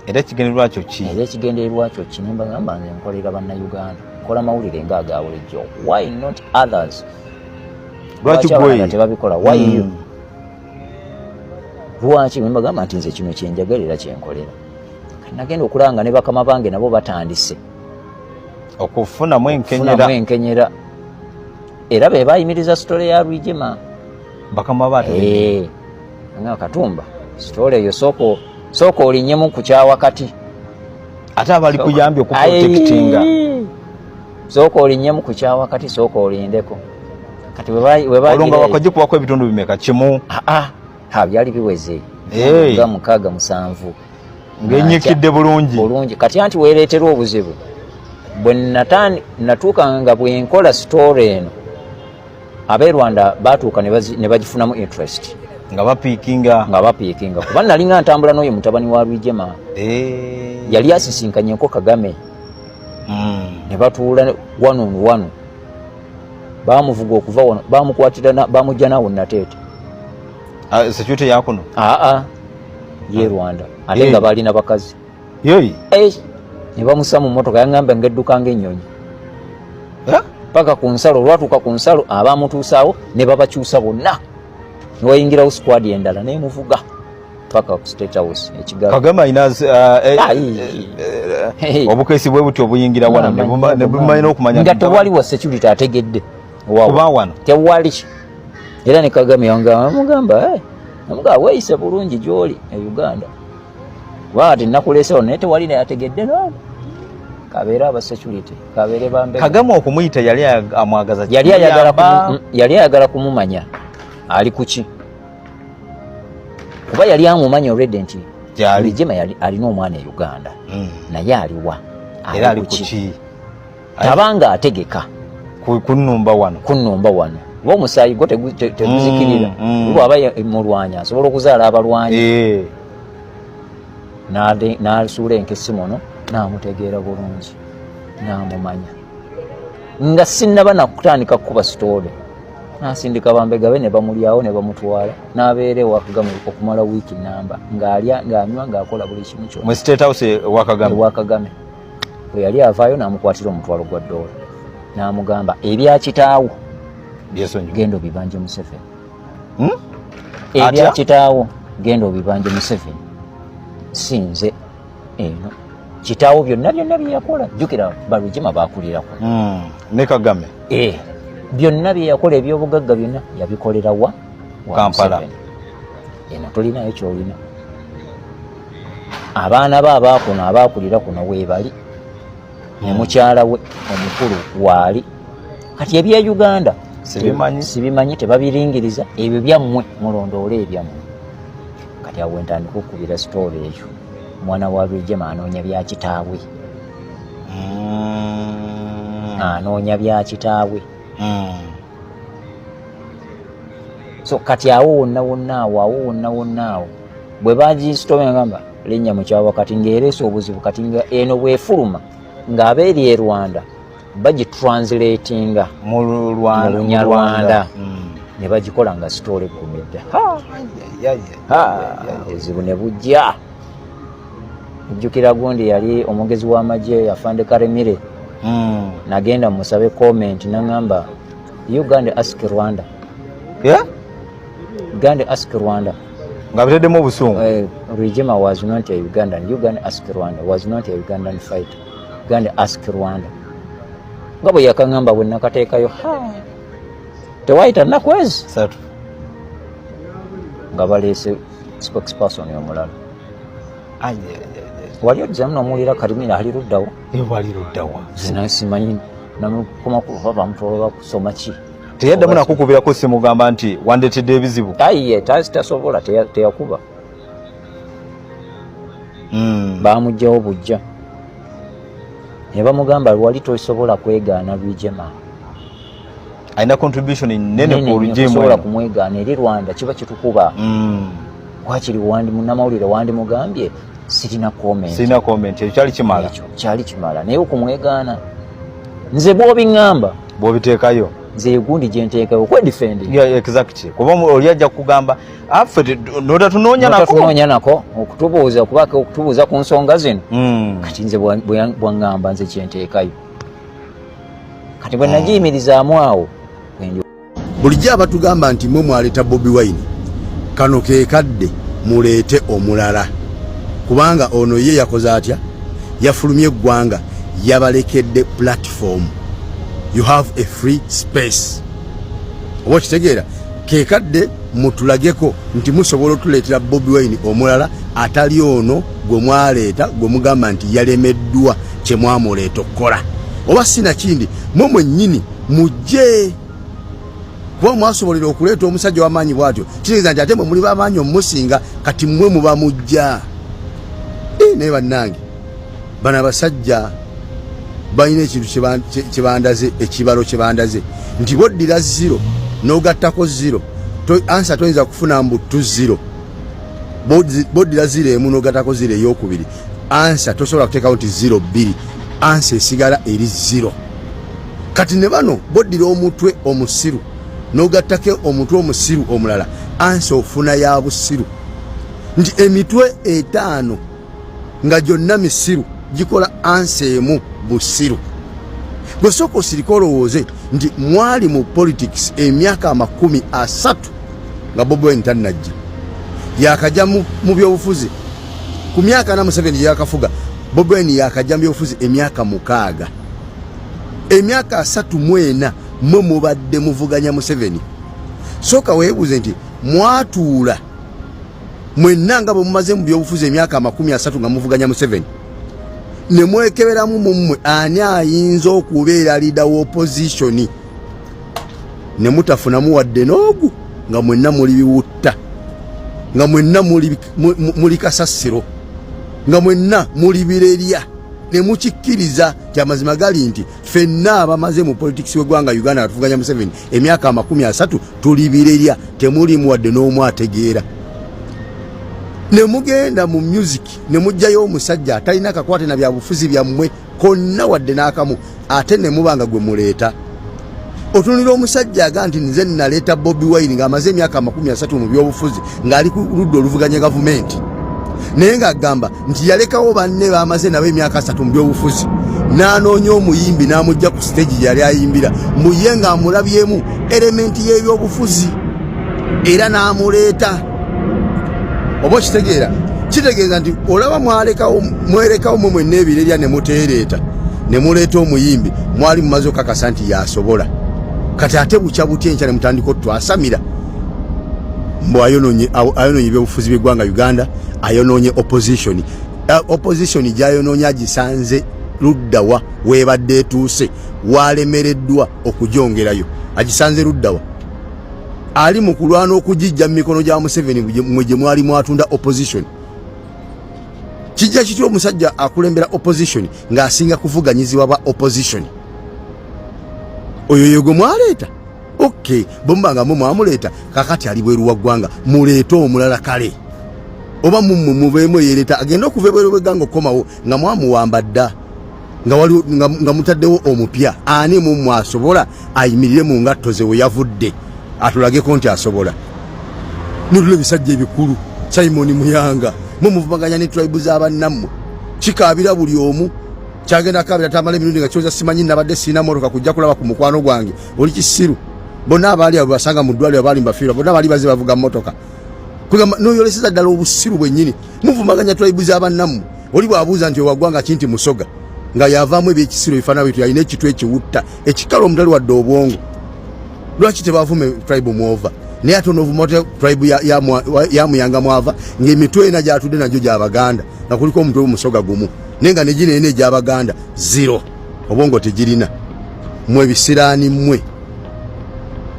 era ekigendererwa kyo ki
nimba ngamba nze nkolera bannayuganda nkola mawulire nga agawulijjo why not others
lwaki gwe
tebabikola why you lwaki nimba gamba nti nze kino kyenjagalira kyenkolera nagenda okulanga ne bakama bange nabo batandise
okufunamu
enkenyera era be bayimiriza story ya Rwigema
bakama bate
nga Katumba story eyo soko olinyemu ku kyawakati
ate abali kuyambye okuprotectinga
soko olinyemu ku kyawakati soko olindeko kati
olunga bakoje kuwako ebitundu bimeka kimu
byali biweze nga 6-7
ng'enyikidde bulungi
kati anti weereetera obuzibu bwe natuuka nga bwenkola story eno ab'e Rwanda batuuka ne bagifunamu interest
nga bapiikinga
kuba nalinga ntambula n'oyo mutabani wa Rwigema yali asisinkanyeko Kagame ne batuula wano bamuvuga okuva wano bamukwatira bamujja nawo Nateete
security yakuno
ye Rwanda ate nga balina bakazi ne bamussa mu mmotoka yaŋŋamba ng'edduka ng'ennyonyi paka ku nsalo olwatuuka ku nsalo abamutuusaawo ne babakyusa bonna ne wayingirawo squad endala nemuvuga paka ku State House ekigali
Kagame alina obukeesi bwe buti obuyingira wano ne bumalina okumanya
nga tewaliwo security ategedde
kuba wano
tewali era ne Kagame yamugamba weeyise bulungi gy'oli e Uganda waati nakuleesewo naye tewali naye ategedde no kabeera aba security kabeere bambe
Kagame okumuyita yali amwagaza
yali ayagala kumumanya ali kuki kuba yali amumanyi already nti Rwigema alina omwana e Uganda naye aliwa
era ali kuki
tabanga ategeka
kunnumba wano
omusaayi gwo teguzikirira bw'aba mulwanya asobola okuzaala abalwanyi n'asuula enkesi muno n'amutegeera bulungi n'amumanya nga sinnaba nakutandika kukuba sitoole n'asindika bambegabe ne bamulyawo ne bamutwala n'abeera ewa Kagame okumala wiiki namba ng'anywa ng'akola buli kimu kyonna
mu State House ewa Kagame
bwe yali avaayo n'amukwatira omutwalo gwa $1 n'amugamba ebya kitaawo genda obibanje Museveni. Ebya kitaawo genda obibanje Museveni, sinze eno kitaawo byonna bye yakola. Jjukira Balujima baakulirako
ne Kagame,
byonna bye yakola ebyobugagga byonna yabikolera wa
Kampala.
Eno tolinayo kyolina. Abaana be abaakuno abaakulira kuno weebali ne mukyala we omukulu waali. Kati ebya Uganda sibimanyi tebabiringiriza, ebyo byammwe mulondoole ebyammwe. Kati awo ntandika okukubira sitooli ekyo, mwana wa Rwigema anoonya bya kitaawe, anoonya bya kitaawe. So kati awo wonna awo bwe bagisitome ngamba linnya mukyawa kati ng'ereese obuzibu kati nga eno bwefuluma ng'abeeri e Rwanda bagitranslatinga mu Lunyarwanda ne bagikola nga sitoole kumidda. Obuzibu ne bujja. Ejjukira gundi yali omugezi w'amagye Afande Karemire, nagenda musabe comment nangamba Uganda ask Rwanda. Uganda ask Rwanda.
Ngabiteddemu obusungu.
Rwigema was not a Ugandan. Uganda ask Rwanda was not a Ugandan fighter. Uganda ask Rwanda. Nga bwe yakangamba bwe nakateekayo tewayita nnaku ezi
satu
nga baleese spokesperson omulala. Wali odzamu n'omuwulira Karimira ali luddawa?
Wali luddawa.
Zina simanyi namukoma kuva bamutwala kusoma ki.
Teyaddamu nakukubirako simugamba nti wandetedde ebizibu.
Ayiye tasobola teyakuba. Bamugjawo bujja. Ne bamugamba wali tosobola kwegaana Rwigema.
Aina contribution nene ku Rwigema.
Tosobola kumwegaana eri Rwanda kiba kitukuba. Wakiri wandi munnamawulire wandi mugambye sirina comment. Kyali kimala. Naye okumwegaana nze bw'obiŋŋamba
bw'obiteekayo
nze gundi gye nteekayo okwedifending.
Exactly. Kuba oli ajja kugamba affe notatunoonya
nako okutubuuza kubaka okutubuuza ku nsonga zino. Kati nze bwaŋŋamba nze kye nteekayo. Kati bwe nagiyimirizaamu awo
bulijjo abatugamba nti mwe mwaleeta Bobi Wine, kano ke kadde muleete omulala, kubanga ono ye yakoze atya, yafulumye eggwanga, yabalekedde platform. You have a free space. Oba kitegeera ke kadde mutulageko nti musobola otuleetera Bobi Wine omulala atali ono gwe mwaleeta gwe mugamba nti yalemeddwa kye mwamuleeta okukola. Oba sina kindi mwe mwennyini mujje kuba mwasobolera okuleeta omusajja w'amaanyi bw'atyo, kitegeeza nti ate mwe muli b'amaanyi omusinga kati mmwe muba mujja. Naye bannange bano abasajja balina ekintu kye bandaze, ekibalo kye bandaze nti boddira 0 n'ogattako 0 ansa toyinza kufuna mbutu 0. Boddira 0 emu n'ogattako 0 ey'okubiri, ansa tosobola kuteekawo nti 0 2, ansa esigala eri 0. Kati ne bano boddira omutwe omusiru n'ogattako omutwe omusiru omulala, ansa ofuna ya busiru. Nti emitwe 5 nga gyonna misiru gikola ansa emu busiru. Gwe soko sirika olowooze nti mwali mu politics emyaka 30 nga Bobi Wine tannajja, yakajja mu byobufuzi ku myaka 47 yakafuga. Bobi Wine yakajja mu byobufuzi emyaka 6. Emyaka 34 mwe mubadde muvuganya Museveni. Soka weebuze nti mwatuula mwenna nga bwe mumaze mu byobufuzi emyaka 30 nga muvuganya Museveni, ne mwekeberamu mumwe ani ayinza okubeera leader wa opposition, ne mutafunamu wadde n'ogu nga mwenna muli biwutta, nga mwenna muli kasasiro, nga mwenna muli birerya, ne mukikkiriza nti amazima gali nti ffenna abamaze mu politics w'eggwanga Uganda nga tuvuganya Museveni emyaka 30 tuli birerya, temulimu wadde n'omu ategeera. Ne mugenda mu music ne mujjayo omusajja atalina kakwate na byabufuzi byammwe konna wadde n'akamu, ate ne mubanga gwe muleeta. Otunira omusajja aga nti nze naleeta Bobi Wine ng'amaze emyaka 30 mu byobufuzi ng'ali ku ludda oluvuganya gavumenti, naye ng'agamba nti yalekawo banne bamaze nabo emyaka 3 mu byobufuzi n'anoonya omuyimbi n'amujja ku stage yali ayimbira muye ng'amulabyemu elementi y'ebyobufuzi era n'amuleeta. Oba kitegeera kitegeeza nti olaba mwerekawo mwe mwenna ebirerya ne muteereeta ne muleeta omuyimbi mwali mumaze okakasa nti yasobola. Kati ate bukya butya enkya ne mutandika otwasamira mbu ayonoonye ebyobufuzi by'eggwanga Uganda, ayonoonye opposition. Opposition gy'ayonoonye agisanze luddawa weebadde etuuse walemereddwa okugyongerayo agisanze luddawa. Ali mu kulwana okugijja mu mikono gya Museveni mwe gye mwali mwatunda opposition. Kijja kityo omusajja akulembera opposition ng'asinga kuvuganyizibwa ba opposition. Oyo gwe mwaleeta? Okay, bomba nga mwamuleeta kakati ali bweru wa ggwanga muleeta omulala kale. Oba muveemu yereeta agenda okuva bweru bw'eggwanga okukomawo nga mwamuwamba dda nga mutaddewo omupya. Ani mu asobola ayimirire mu ngatto ze we yavudde atulageko nti asobola. Nulule ebisajja ebikulu Simon Muyanga mumuvuganya ne tribe z'abannammwe kikaabira buli omu kyagenda kabira tamala emirundi nga kyoza simanyi nabadde sina motoka kujja kulaba ku mukwano gwange oli kisiru. Bonna abaali abo basanga mu ddwaliro abaali mbafiirwa bonna baali baze bavuga motoka kugamba noyoleseza ddala obusiru bwennyini muvumaganya tribe z'abannammwe. Oli bw'abuuza nti owagwanga kinti musoga nga yavaamu ebyekisiru ebifaanana bitu yalina ekitu ekiwutta ekikala omutali wadde obwongo. Lwaki tebavume tribe mwova naye ate onoovuma tribe ya Muyanga mwava ng'emitwe ena gyatudde nagyo gy'Abaganda nga kuliko omutwe w'omusoga gumu naye nga ne gino ena egy'Abaganda zero obwongo tegirina. Mmwe ebisiraani mmwe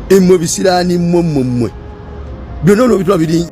emmwe ebisiraani mmwe byonna ono bitwa biri